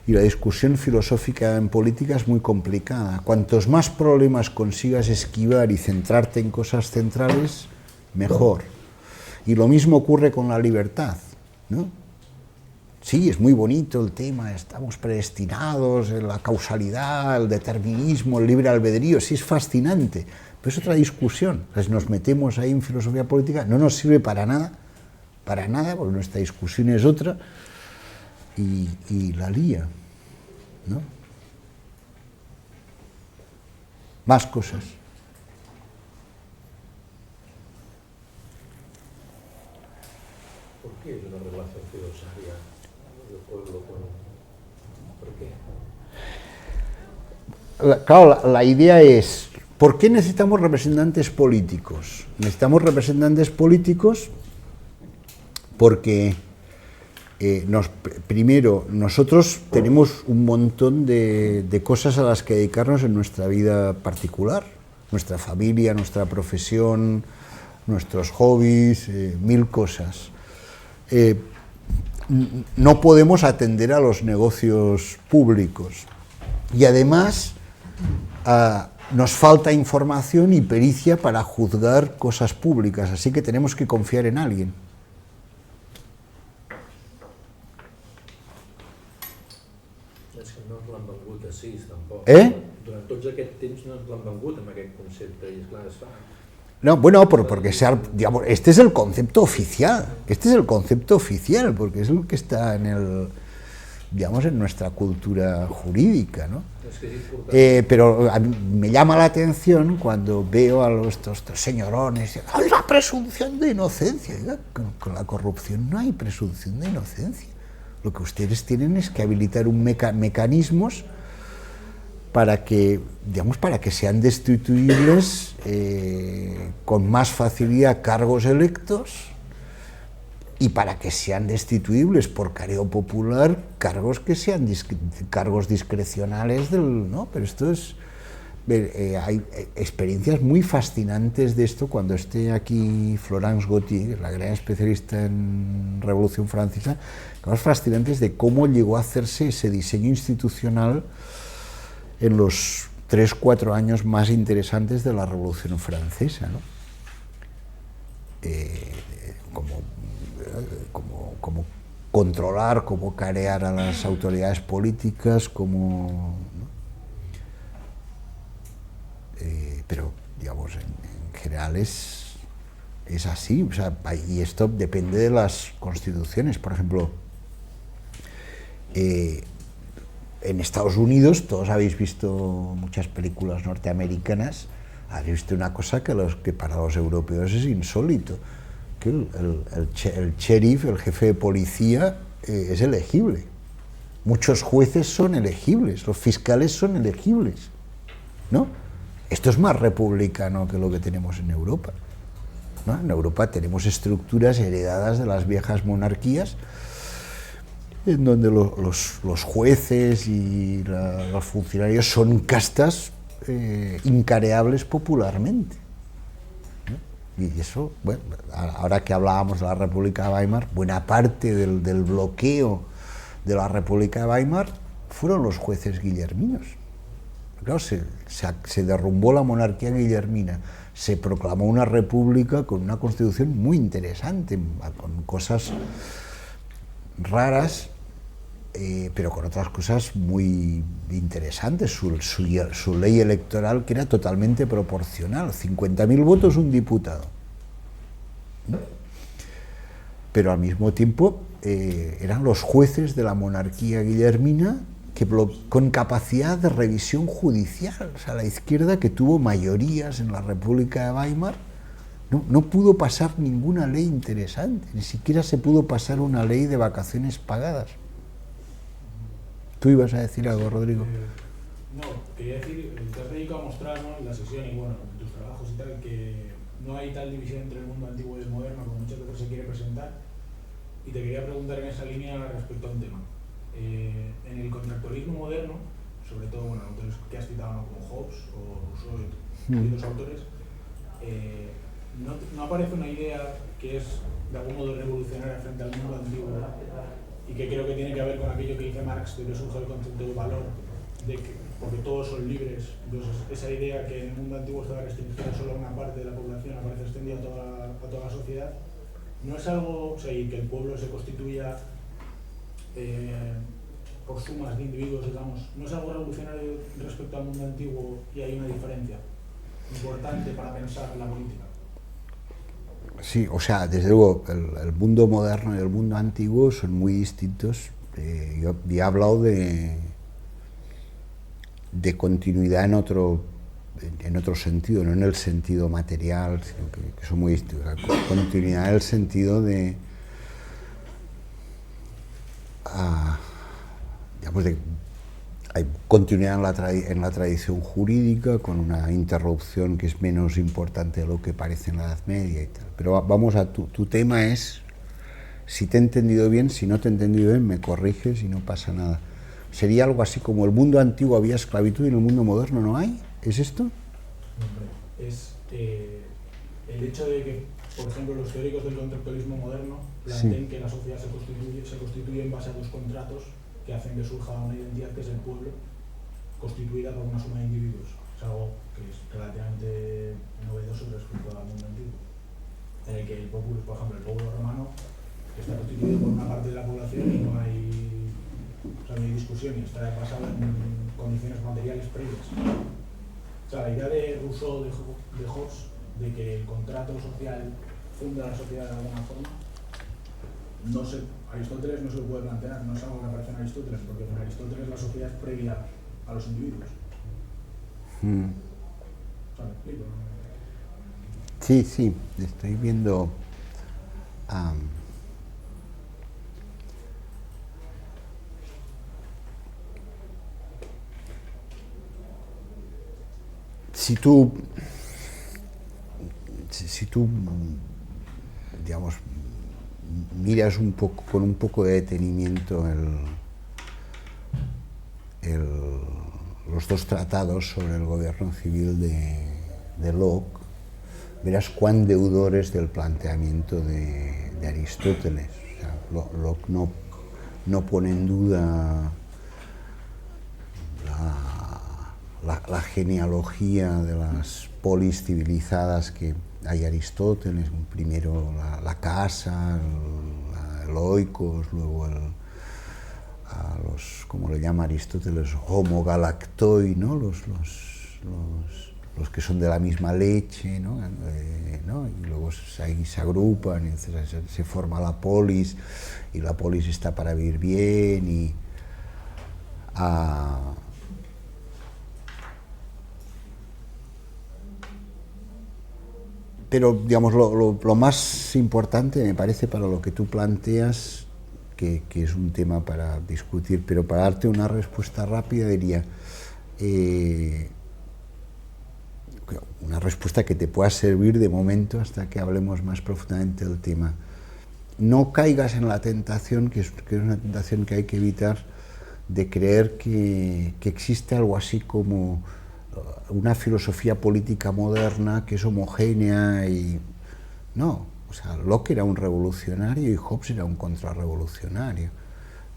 y la discusión filosófica en política es muy complicada. Cuantos más problemas consigas esquivar y centrarte en cosas centrales, mejor. Y lo mismo ocurre con la libertad, ¿no? Sí, es muy bonito el tema, estamos predestinados, la causalidad, el determinismo, el libre albedrío, sí es fascinante, pero es otra discusión. Entonces nos metemos ahí en filosofía política, no nos sirve para nada, porque nuestra discusión es otra y la lía, ¿no? Más cosas. ¿Por qué es una relación fiduciaria del pueblo con...? ¿Por qué? Claro, la idea es, ¿por qué necesitamos representantes políticos? Necesitamos representantes políticos porque, primero, nosotros tenemos un montón de cosas a las que dedicarnos en nuestra vida particular, nuestra familia, nuestra profesión, nuestros hobbies, mil cosas. No podemos atender a los negocios públicos y además nos falta información y pericia para juzgar cosas públicas, así que tenemos que confiar en alguien. És que no ens l'han vengut així, tampoc. Eh? Durant tots aquest temps no ens l'han vengut amb aquest concepte, i esclar, es fa. No, bueno, porque digamos, este es el concepto oficial. Este es el concepto oficial, porque es el que está en el, digamos, en nuestra cultura jurídica, ¿no? Pero a mí me llama la atención cuando veo a estos señorones, ¡ay, la presunción de inocencia! Oiga, con la corrupción no hay presunción de inocencia. Lo que ustedes tienen es que habilitar mecanismos para que, digamos, para que sean destituibles con más facilidad cargos electos, y para que sean destituibles por careo popular cargos que sean cargos discrecionales ¿no? Pero esto es... hay experiencias muy fascinantes de esto cuando esté aquí Florence Gautier, la gran especialista en Revolución Francesa, cosas fascinantes de cómo llegó a hacerse ese diseño institucional en los 3-4 años más interesantes de la Revolución Francesa, ¿no? Como controlar, cómo carear a las autoridades políticas, cómo, ¿no? Pero, digamos, en general es así, o sea, y esto depende de las constituciones. Por ejemplo, en Estados Unidos, todos habéis visto muchas películas norteamericanas, habéis visto una cosa que para los europeos es insólito, que el sheriff, el jefe de policía, es elegible. Muchos jueces son elegibles, los fiscales son elegibles, ¿no? Esto es más republicano que lo que tenemos en Europa, ¿no? En Europa tenemos estructuras heredadas de las viejas monarquías, en donde los jueces y los funcionarios son castas incareables popularmente, ¿no? Y eso, bueno, ahora que hablábamos de la República de Weimar, buena parte del bloqueo de la República de Weimar fueron los jueces guillerminos. Claro, se derrumbó la monarquía guillermina, se proclamó una república con una constitución muy interesante, con cosas raras, pero con otras cosas muy interesantes. Su ley electoral, que era totalmente proporcional, 50.000 votos un diputado, ¿no? Pero al mismo tiempo eran los jueces de la monarquía guillermina con capacidad de revisión judicial. O sea, la izquierda, que tuvo mayorías en la República de Weimar, no pudo pasar ninguna ley interesante, ni siquiera se pudo pasar una ley de vacaciones pagadas. ¿Tú ibas a decir algo, Rodrigo? No, quería decir, te has dedicado a mostrar, ¿no?, en la sesión y bueno, en tus trabajos y tal, que no hay tal división entre el mundo antiguo y el moderno como muchas veces se quiere presentar, y te quería preguntar en esa línea respecto a un tema. En el contractualismo moderno, sobre todo, bueno, autores que has citado, ¿no?, como Hobbes o Rousseau y otros autores, no aparece una idea que es de algún modo revolucionaria frente al mundo antiguo, y que creo que tiene que ver con aquello que dice Marx, de que surge el concepto de valor, porque todos son libres. Entonces, esa idea que en el mundo antiguo estaba restringida solo a una parte de la población, aparece extendida a toda la sociedad, no es algo, o sea, y que el pueblo se constituya por sumas de individuos, digamos, no es algo revolucionario respecto al mundo antiguo, y hay una diferencia importante para pensar la política. Sí, o sea, desde luego, el mundo moderno y el mundo antiguo son muy distintos. Yo he hablado de continuidad en otro sentido, no en el sentido material, sino que son muy distintos. Continuidad en el sentido de, digamos, hay continuidad en la tradición jurídica, con una interrupción que es menos importante de lo que parece en la Edad Media y tal. Pero vamos a tu tema es, si te he entendido bien, si no te he entendido bien, me corriges y no pasa nada. ¿Sería algo así como el mundo antiguo había esclavitud y en el mundo moderno no hay? ¿Es esto? Es el hecho de que, por ejemplo, los teóricos del contractualismo moderno plantean que la sociedad se constituye en base a dos contratos que hacen que surja una identidad que es el pueblo, constituida por una suma de individuos. Es algo que es relativamente novedoso respecto al mundo antiguo, en el que el populus, por ejemplo, el pueblo romano, está constituido por una parte de la población y no hay discusión, y está basado en condiciones materiales previas. O sea, la idea de Rousseau, de Hobbes, de que el contrato social funda la sociedad de alguna forma, Aristóteles no se lo puede plantear, no es algo que aparece en Aristóteles, porque en Aristóteles la sociedad es previa a los individuos. ¿Sabes? Sí, sí, estoy viendo... Si tú, digamos, miras un poco, con un poco de detenimiento los dos tratados sobre el gobierno civil de Locke, verás cuán deudores del planteamiento de Aristóteles. O sea, Locke no pone en duda la genealogía de las polis civilizadas que hay Aristóteles, primero la casa, el oikos, luego los, como le llama Aristóteles, homo galactoi, ¿no? los que son de la misma leche, ¿no? Y luego ahí se agrupan, y se forma la polis, y la polis está para vivir bien, y pero, digamos, lo más importante, me parece, para lo que tú planteas, que es un tema para discutir, pero para darte una respuesta rápida, diría, una respuesta que te pueda servir de momento hasta que hablemos más profundamente del tema. No caigas en la tentación, que es una tentación que hay que evitar, de creer que existe algo así como una filosofía política moderna que es homogénea y... No, o sea, Locke era un revolucionario y Hobbes era un contrarrevolucionario.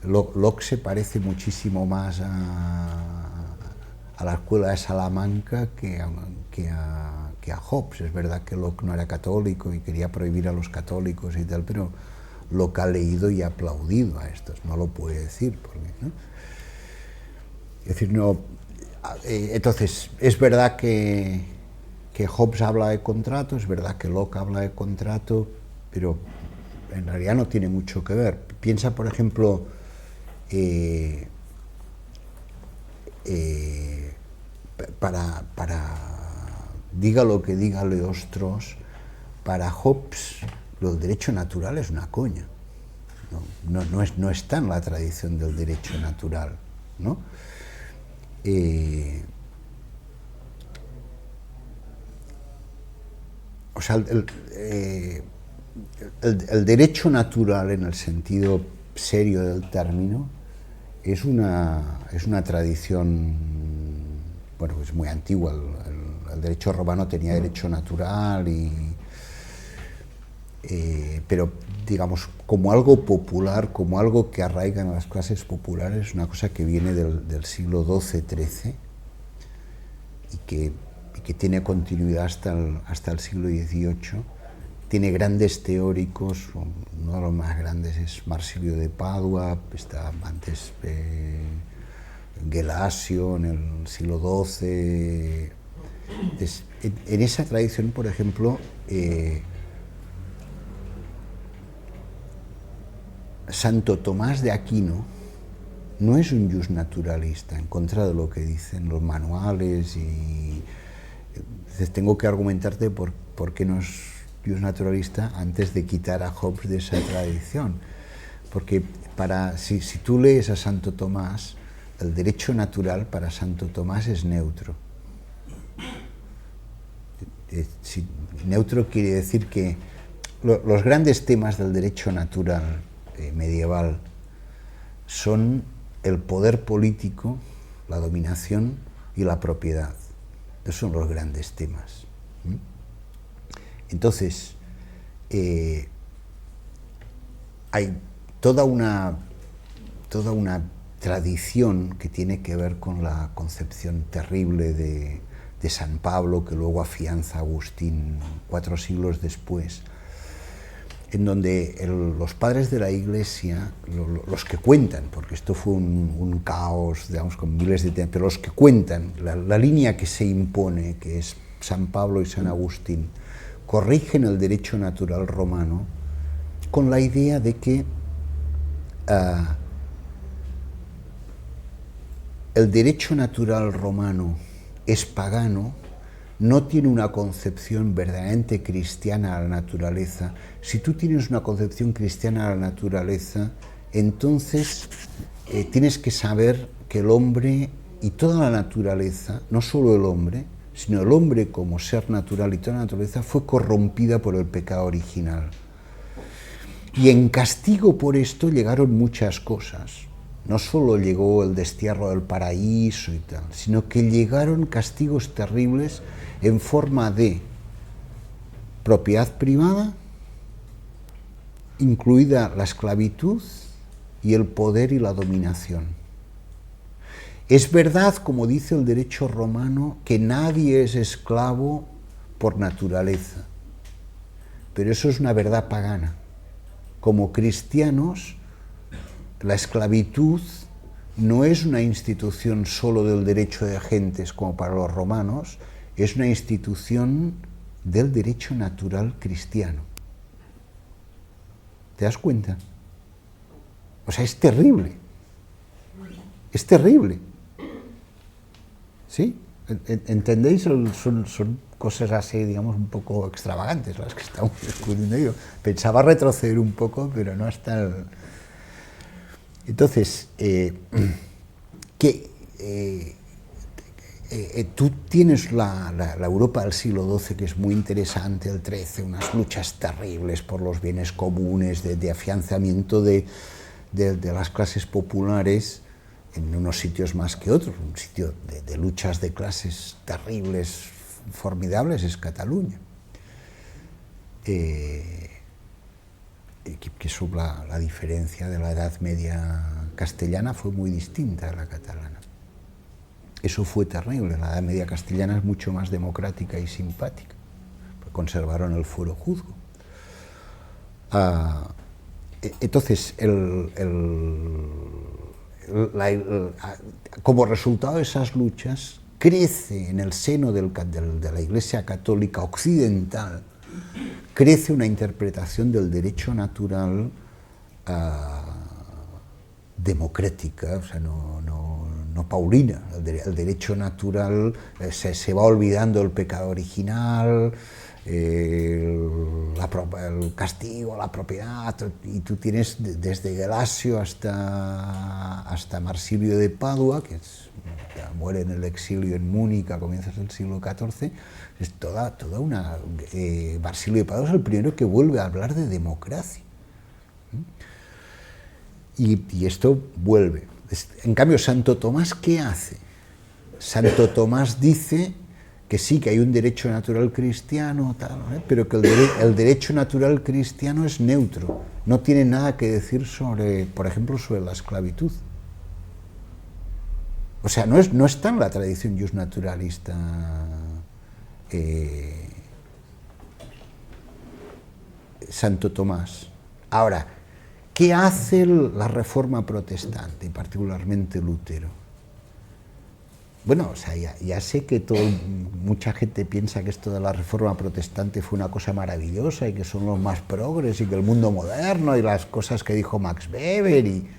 Locke se parece muchísimo más a la escuela de Salamanca que a Hobbes. Es verdad que Locke no era católico y quería prohibir a los católicos y tal, pero Locke ha leído y ha aplaudido a estos, no lo puede decir, porque, ¿no? Es decir, no... Entonces, es verdad que Hobbes habla de contrato, es verdad que Locke habla de contrato, pero en realidad no tiene mucho que ver. Piensa, por ejemplo, diga lo que diga Lévi-Strauss, para Hobbes el derecho natural es una coña. No está en la tradición del derecho natural, ¿no? O sea, el derecho natural, en el sentido serio del término, es una tradición, bueno, es muy antigua. El derecho romano tenía derecho natural, pero, digamos, como algo popular, como algo que arraiga en las clases populares, una cosa que viene del siglo XII-XIII y que tiene continuidad hasta el siglo XVIII. Tiene grandes teóricos, uno de los más grandes es Marsilio de Padua, está antes Gelasio en el siglo XII. Entonces, en esa tradición, por ejemplo, Santo Tomás de Aquino no es un jus naturalista, en contra de lo que dicen los manuales, y entonces tengo que argumentarte por qué no es jus naturalista antes de quitar a Hobbes de esa tradición. Porque si tú lees a Santo Tomás, el derecho natural para Santo Tomás es neutro. Neutro quiere decir que los grandes temas del derecho natural medieval son el poder político, la dominación y la propiedad. Esos son los grandes temas. Entonces, hay toda una tradición que tiene que ver con la concepción terrible de San Pablo, que luego afianza Agustín 4 siglos después, en donde los padres de la Iglesia, los que cuentan, porque esto fue un caos, digamos, con miles de temas, pero los que cuentan, la línea que se impone, que es San Pablo y San Agustín, corrigen el derecho natural romano con la idea de que el derecho natural romano es pagano, no tiene una concepción verdaderamente cristiana a la naturaleza. Si tú tienes una concepción cristiana a la naturaleza, entonces tienes que saber que el hombre y toda la naturaleza, no solo el hombre, sino el hombre como ser natural y toda la naturaleza, fue corrompida por el pecado original. Y en castigo por esto llegaron muchas cosas. No solo llegó el destierro del paraíso y tal, sino que llegaron castigos terribles en forma de propiedad privada, incluida la esclavitud y el poder y la dominación. Es verdad, como dice el derecho romano, que nadie es esclavo por naturaleza, pero eso es una verdad pagana. Como cristianos, la esclavitud no es una institución solo del derecho de gentes como para los romanos, es una institución del derecho natural cristiano. ¿Te das cuenta? O sea, es terrible. Es terrible. ¿Sí? ¿Entendéis? Son cosas así, digamos, un poco extravagantes las que estamos discutiendo. Yo pensaba retroceder un poco, pero no hasta el... Entonces, tú tienes la Europa del siglo XII, que es muy interesante, el XIII, unas luchas terribles por los bienes comunes, de afianzamiento de las clases populares, en unos sitios más que otros. Un sitio de luchas de clases terribles, formidables, es Cataluña. Que es la diferencia de la Edad Media castellana fue muy distinta a la catalana. Eso fue terrible. La Edad Media castellana es mucho más democrática y simpática. Conservaron el fuero juzgo. Entonces, como resultado de esas luchas, crece en el seno de la Iglesia Católica Occidental, crece una interpretación del derecho natural democrática, o sea, no paulina. El derecho natural se va olvidando el pecado original, el castigo, la propiedad, y tú tienes desde Gelasio hasta Marsilio de Padua, que muere en el exilio en Múnich a comienzos del siglo XIV, es toda una... Marsilio de Padua es el primero que vuelve a hablar de democracia. Y esto vuelve. En cambio, Santo Tomás, ¿qué hace? Santo Tomás dice que sí, que hay un derecho natural cristiano, tal, pero que el derecho natural cristiano es neutro, no tiene nada que decir sobre, por ejemplo, sobre la esclavitud. O sea, no está en la tradición justnaturalista Santo Tomás. Ahora, ¿qué hace la Reforma protestante, y particularmente Lutero? Bueno, o sea, ya sé que mucha gente piensa que esto de la Reforma protestante fue una cosa maravillosa y que son los más progres y que el mundo moderno y las cosas que dijo Max Weber, y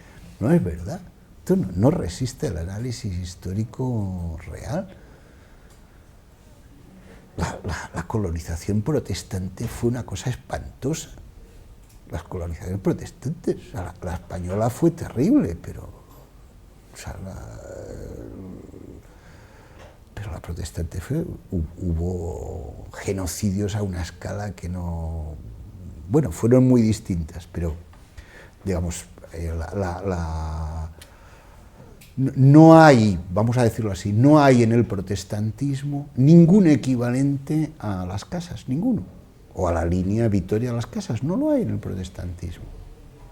no es verdad. Esto no resiste el análisis histórico real. La colonización protestante fue una cosa espantosa. Las colonizaciones protestantes, o sea, la española fue terrible, pero la protestante hubo genocidios a una escala que no... Bueno, fueron muy distintas, pero, digamos, no hay, vamos a decirlo así, no hay en el protestantismo ningún equivalente a las casas, ninguno. O a la línea Vitoria de las Casas, no lo hay en el protestantismo.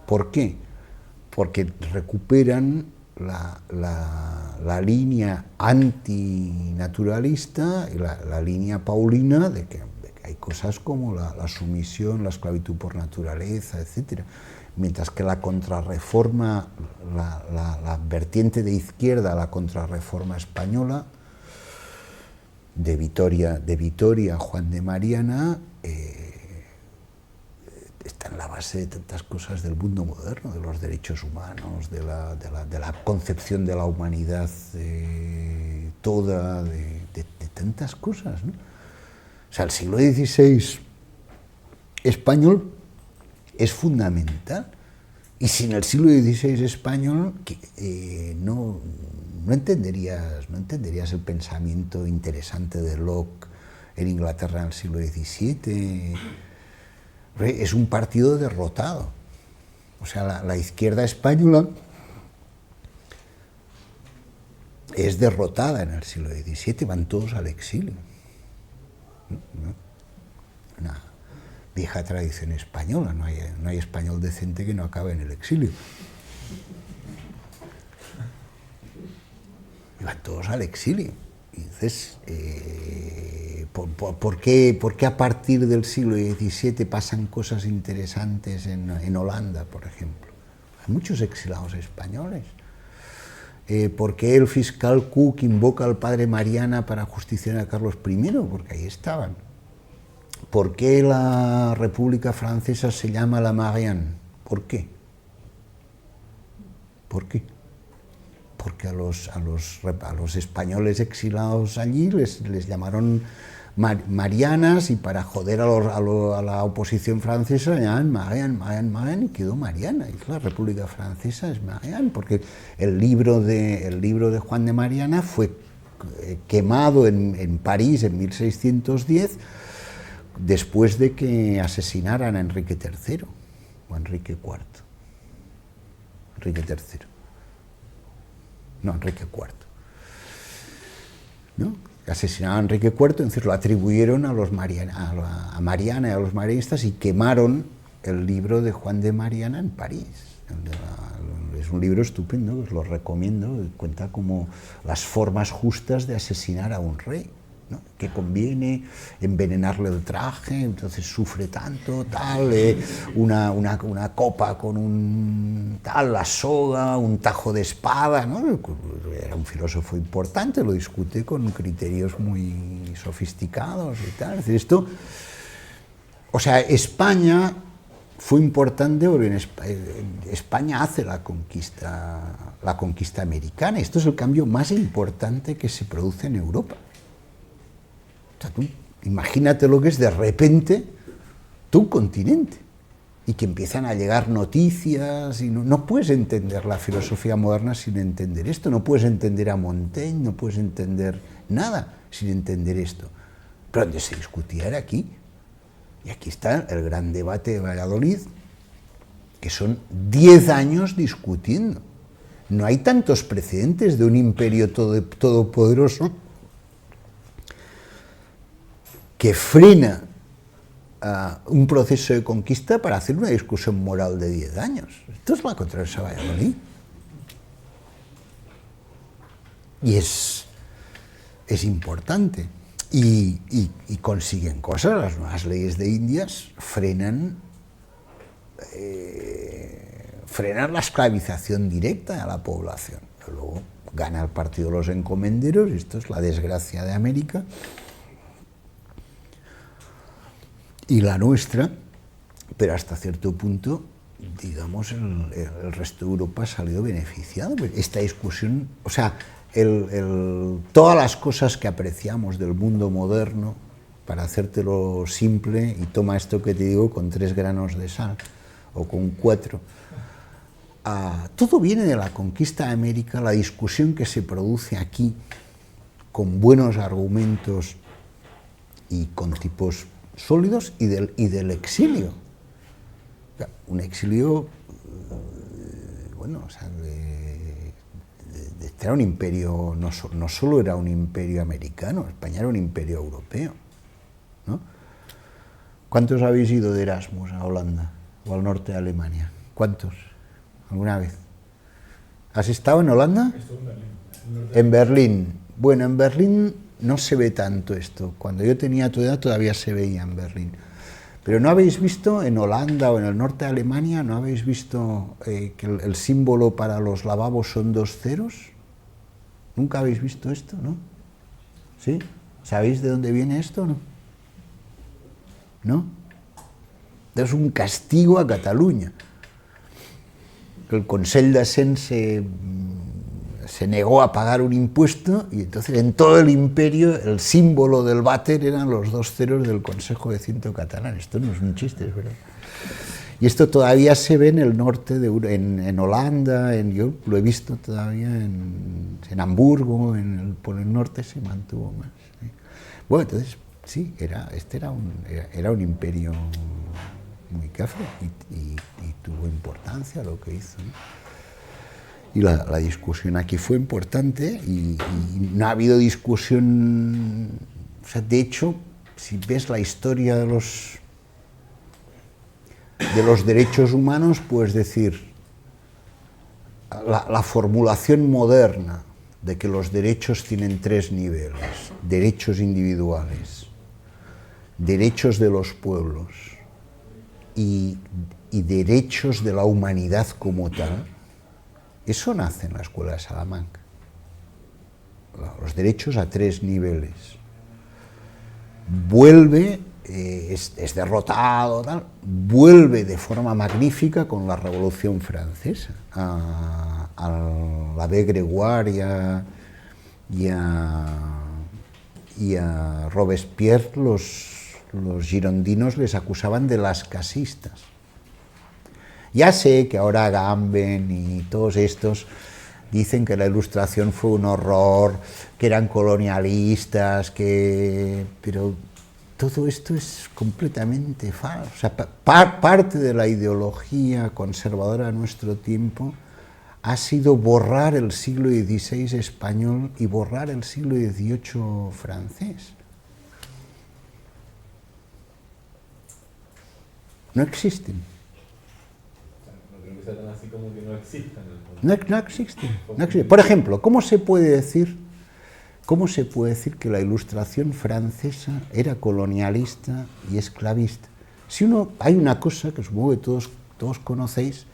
¿Por qué? Porque recuperan la línea antinaturalista y la línea paulina de que hay cosas como la sumisión, la esclavitud por naturaleza, etc. Mientras que la contrarreforma, la vertiente de izquierda, la contrarreforma española, de Vitoria a Juan de Mariana está en la base de tantas cosas del mundo moderno, de los derechos humanos, de la concepción de la humanidad toda, de tantas cosas, ¿no? O sea, el siglo XVI español es fundamental, y sin el siglo XVI español no entenderías el pensamiento interesante de Locke en Inglaterra en el siglo XVII. Es un partido derrotado. O sea, la izquierda española es derrotada en el siglo XVII, van todos al exilio. Una vieja tradición española, no hay español decente que no acabe en el exilio. Y van todos al exilio. Entonces, ¿por qué a partir del siglo XVII pasan cosas interesantes en Holanda, por ejemplo? Hay muchos exilados españoles. ¿Por qué el fiscal Cook invoca al padre Mariana para justiciar a Carlos I? Porque ahí estaban. ¿Por qué la República Francesa se llama la Marianne? ¿Por qué? ¿Por qué? Porque a los españoles exilados allí les llamaron Marianas, y para joder a la oposición francesa le llaman Marianne, y quedó Mariana. Y la República Francesa es Marianne, porque el libro de Juan de Mariana fue quemado en París en 1610, después de que asesinaran a Enrique III, o Enrique IV. Enrique III. No, Enrique IV. ¿No? Asesinaron a Enrique IV, entonces lo atribuyeron a Mariana y a los marianistas, y quemaron el libro de Juan de Mariana en París. Es un libro estupendo, os lo recomiendo, cuenta como las formas justas de asesinar a un rey, ¿no? Que conviene envenenarle el traje, entonces sufre tanto, tal, una copa con la soga, un tajo de espada, ¿no? Era un filósofo importante, lo discute con criterios muy sofisticados y tal. Es decir, esto, o sea, España fue importante porque España hace la conquista americana. Esto es el cambio más importante que se produce en Europa. O sea, tú imagínate lo que es de repente tu continente, y que empiezan a llegar noticias, y no puedes entender la filosofía moderna sin entender esto, no puedes entender a Montaigne, no puedes entender nada sin entender esto. Pero donde se discutía era aquí, y aquí está el gran debate de Valladolid, que son 10 años discutiendo. No hay tantos precedentes de un imperio todopoderoso que frena un proceso de conquista para hacer una discusión moral de 10 años. Esto es la controversia de Valladolid. Y es importante. Y consiguen cosas. Las nuevas leyes de Indias frenan la esclavización directa a la población. Luego gana el partido de los encomenderos, y esto es la desgracia de América. Y la nuestra, pero hasta cierto punto, digamos, el resto de Europa ha salido beneficiado. Esta discusión, o sea, todas las cosas que apreciamos del mundo moderno, para hacértelo simple, y toma esto que te digo con 3 granos de sal, o con 4, todo viene de la conquista de América, la discusión que se produce aquí, con buenos argumentos y con tipos sólidos, y del exilio. O sea, un exilio, bueno, o sea, era un imperio, no solo era un imperio americano, España era un imperio europeo, ¿no? ¿Cuántos habéis ido de Erasmus a Holanda o al norte de Alemania? ¿Cuántos? ¿Alguna vez? ¿Has estado en Holanda? Estuve en Berlín. En Berlín. Bueno, en Berlín no se ve tanto esto. Cuando yo tenía tu edad todavía se veía en Berlín. Pero ¿no habéis visto en Holanda o en el norte de Alemania, no habéis visto que el símbolo para los lavabos son 2 ceros? ¿Nunca habéis visto esto, no? ¿Sí? ¿Sabéis de dónde viene esto o no? ¿No? Es un castigo a Cataluña. El Consell de Cent se negó a pagar un impuesto y entonces en todo el imperio el símbolo del váter eran los 2 ceros del Consejo de Ciento catalán. Esto no es un chiste, es verdad. Y esto todavía se ve en el norte, en Holanda, yo lo he visto todavía en Hamburgo, por el norte se mantuvo más. ¿Sí? Bueno, entonces sí, era un imperio muy cafre y tuvo importancia lo que hizo, ¿no? Y la discusión aquí fue importante y no ha habido discusión, o sea, de hecho, si ves la historia de los derechos humanos, puedes decir, la formulación moderna de que los derechos tienen 3 niveles, derechos individuales, derechos de los pueblos y derechos de la humanidad como tal, eso nace en la Escuela de Salamanca. Los derechos a 3 niveles. Vuelve, es derrotado, tal, vuelve de forma magnífica con la Revolución Francesa. A l'Abbé Gregoire y a Robespierre los girondinos les acusaban de las casistas. Ya sé que ahora Agamben y todos estos dicen que la Ilustración fue un horror, que eran colonialistas, pero todo esto es completamente falso. O sea, parte de la ideología conservadora de nuestro tiempo ha sido borrar el siglo XVI español y borrar el siglo XVIII francés. No existen. Tan así como que no existen. No existen. Por ejemplo, ¿cómo se puede decir que la Ilustración francesa era colonialista y esclavista? Hay una cosa que supongo que todos conocéis,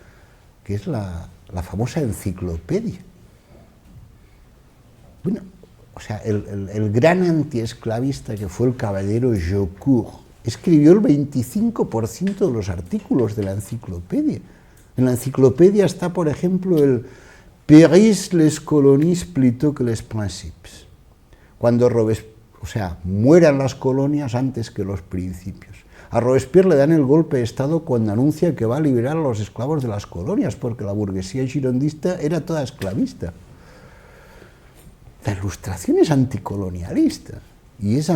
que es la famosa enciclopedia. Bueno, o sea, el gran antiesclavista que fue el caballero Jaucourt escribió el 25% de los artículos de la enciclopedia. En la enciclopedia está, por ejemplo, el «Périssent les colonies plutôt que les principes». Cuando mueran las colonias antes que los principios. A Robespierre le dan el golpe de Estado cuando anuncia que va a liberar a los esclavos de las colonias, porque la burguesía girondista era toda esclavista. La Ilustración es anticolonialista y es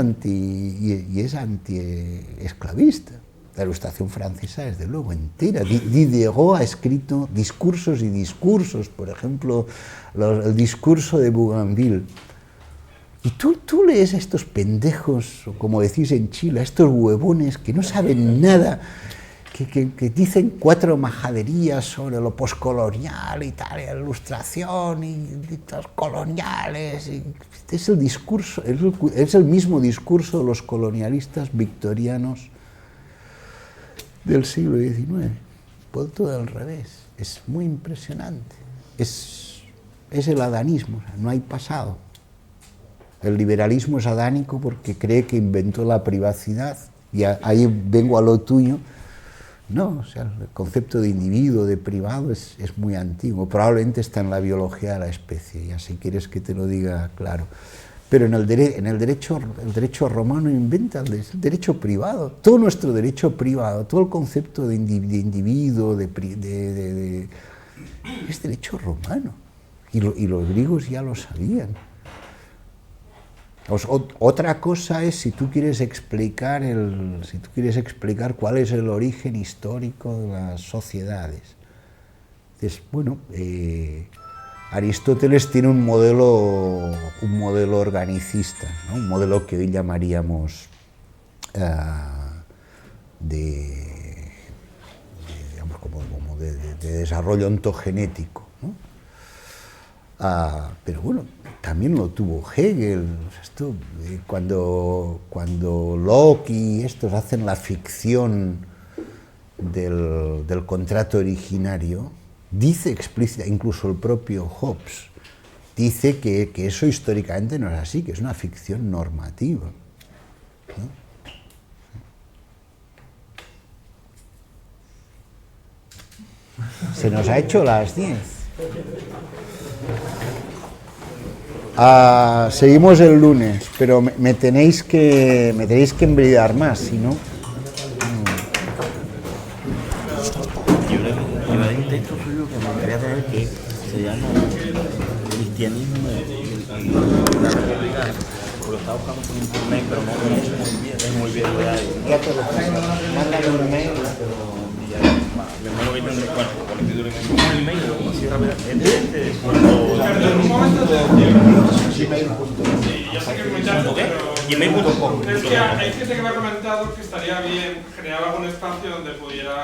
antiesclavista. La Ilustración francesa, desde luego, entera. Diderot ha escrito discursos y discursos, por ejemplo, el discurso de Bougainville. Y tú lees a estos pendejos, o como decís en Chile, a estos huevones que no saben nada, que dicen 4 majaderías sobre lo poscolonial y tal, y la Ilustración y los coloniales. Es el discurso, es el mismo discurso de los colonialistas victorianos del siglo XIX, por todo al revés. Es muy impresionante. Es el adanismo, o sea, no hay pasado. El liberalismo es adánico porque cree que inventó la privacidad, y ahí vengo a lo tuyo. No, o sea, el concepto de individuo, de privado, es muy antiguo. Probablemente está en la biología de la especie, ya si quieres que te lo diga claro. Pero el derecho romano inventa el derecho privado, todo nuestro derecho privado, todo el concepto de individuo, es derecho romano, y los griegos ya lo sabían. Otra cosa es si tú quieres explicar cuál es el origen histórico de las sociedades. Entonces, bueno, Aristóteles tiene un modelo organicista, ¿no? Un modelo que hoy llamaríamos de desarrollo ontogenético, ¿no? Pero bueno, también lo tuvo Hegel. Cuando Locke y estos hacen la ficción del contrato originario, dice explícita, incluso el propio Hobbes, dice que eso históricamente no es así, que es una ficción normativa, ¿no? Se nos ha hecho las 10. Seguimos el lunes, pero me tenéis que embridar más, si no. Yo hay un texto suyo que me gustaría tener que se llama Cristianismo y la República, porque lo estaba buscando por internet, pero no lo he hecho muy bien. Ya te lo paso. Mándame un mail. Bueno, con el título en el mail, así rápidamente. Sí, yo sé que es muy tarde, pero... Gmail.com. Es que hay gente que me ha comentado que estaría bien generar algún espacio donde pudiéramos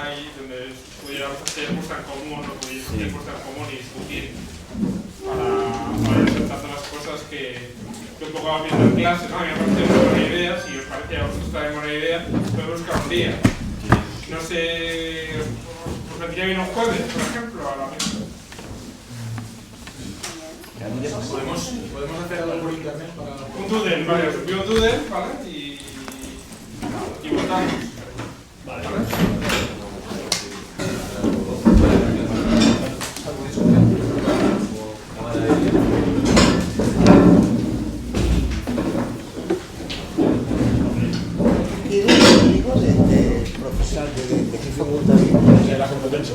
hacer puesta en común, o pudiéramos hacer puesta en común y discutir para ir sentando las cosas que un poco vamos viendo en clase, ¿no? A mí me parece una buena idea, si os parece a vosotros también buena idea, podemos buscar un día. No sé, ¿os vendría bien un jueves, por ejemplo, a la misma? Podemos hacer algo por internet para... Un doodle, vale, os envío un doodle, ¿vale? Y votamos. ¿Vale? ¿Y de profesor de qué facultad? De la Complutense.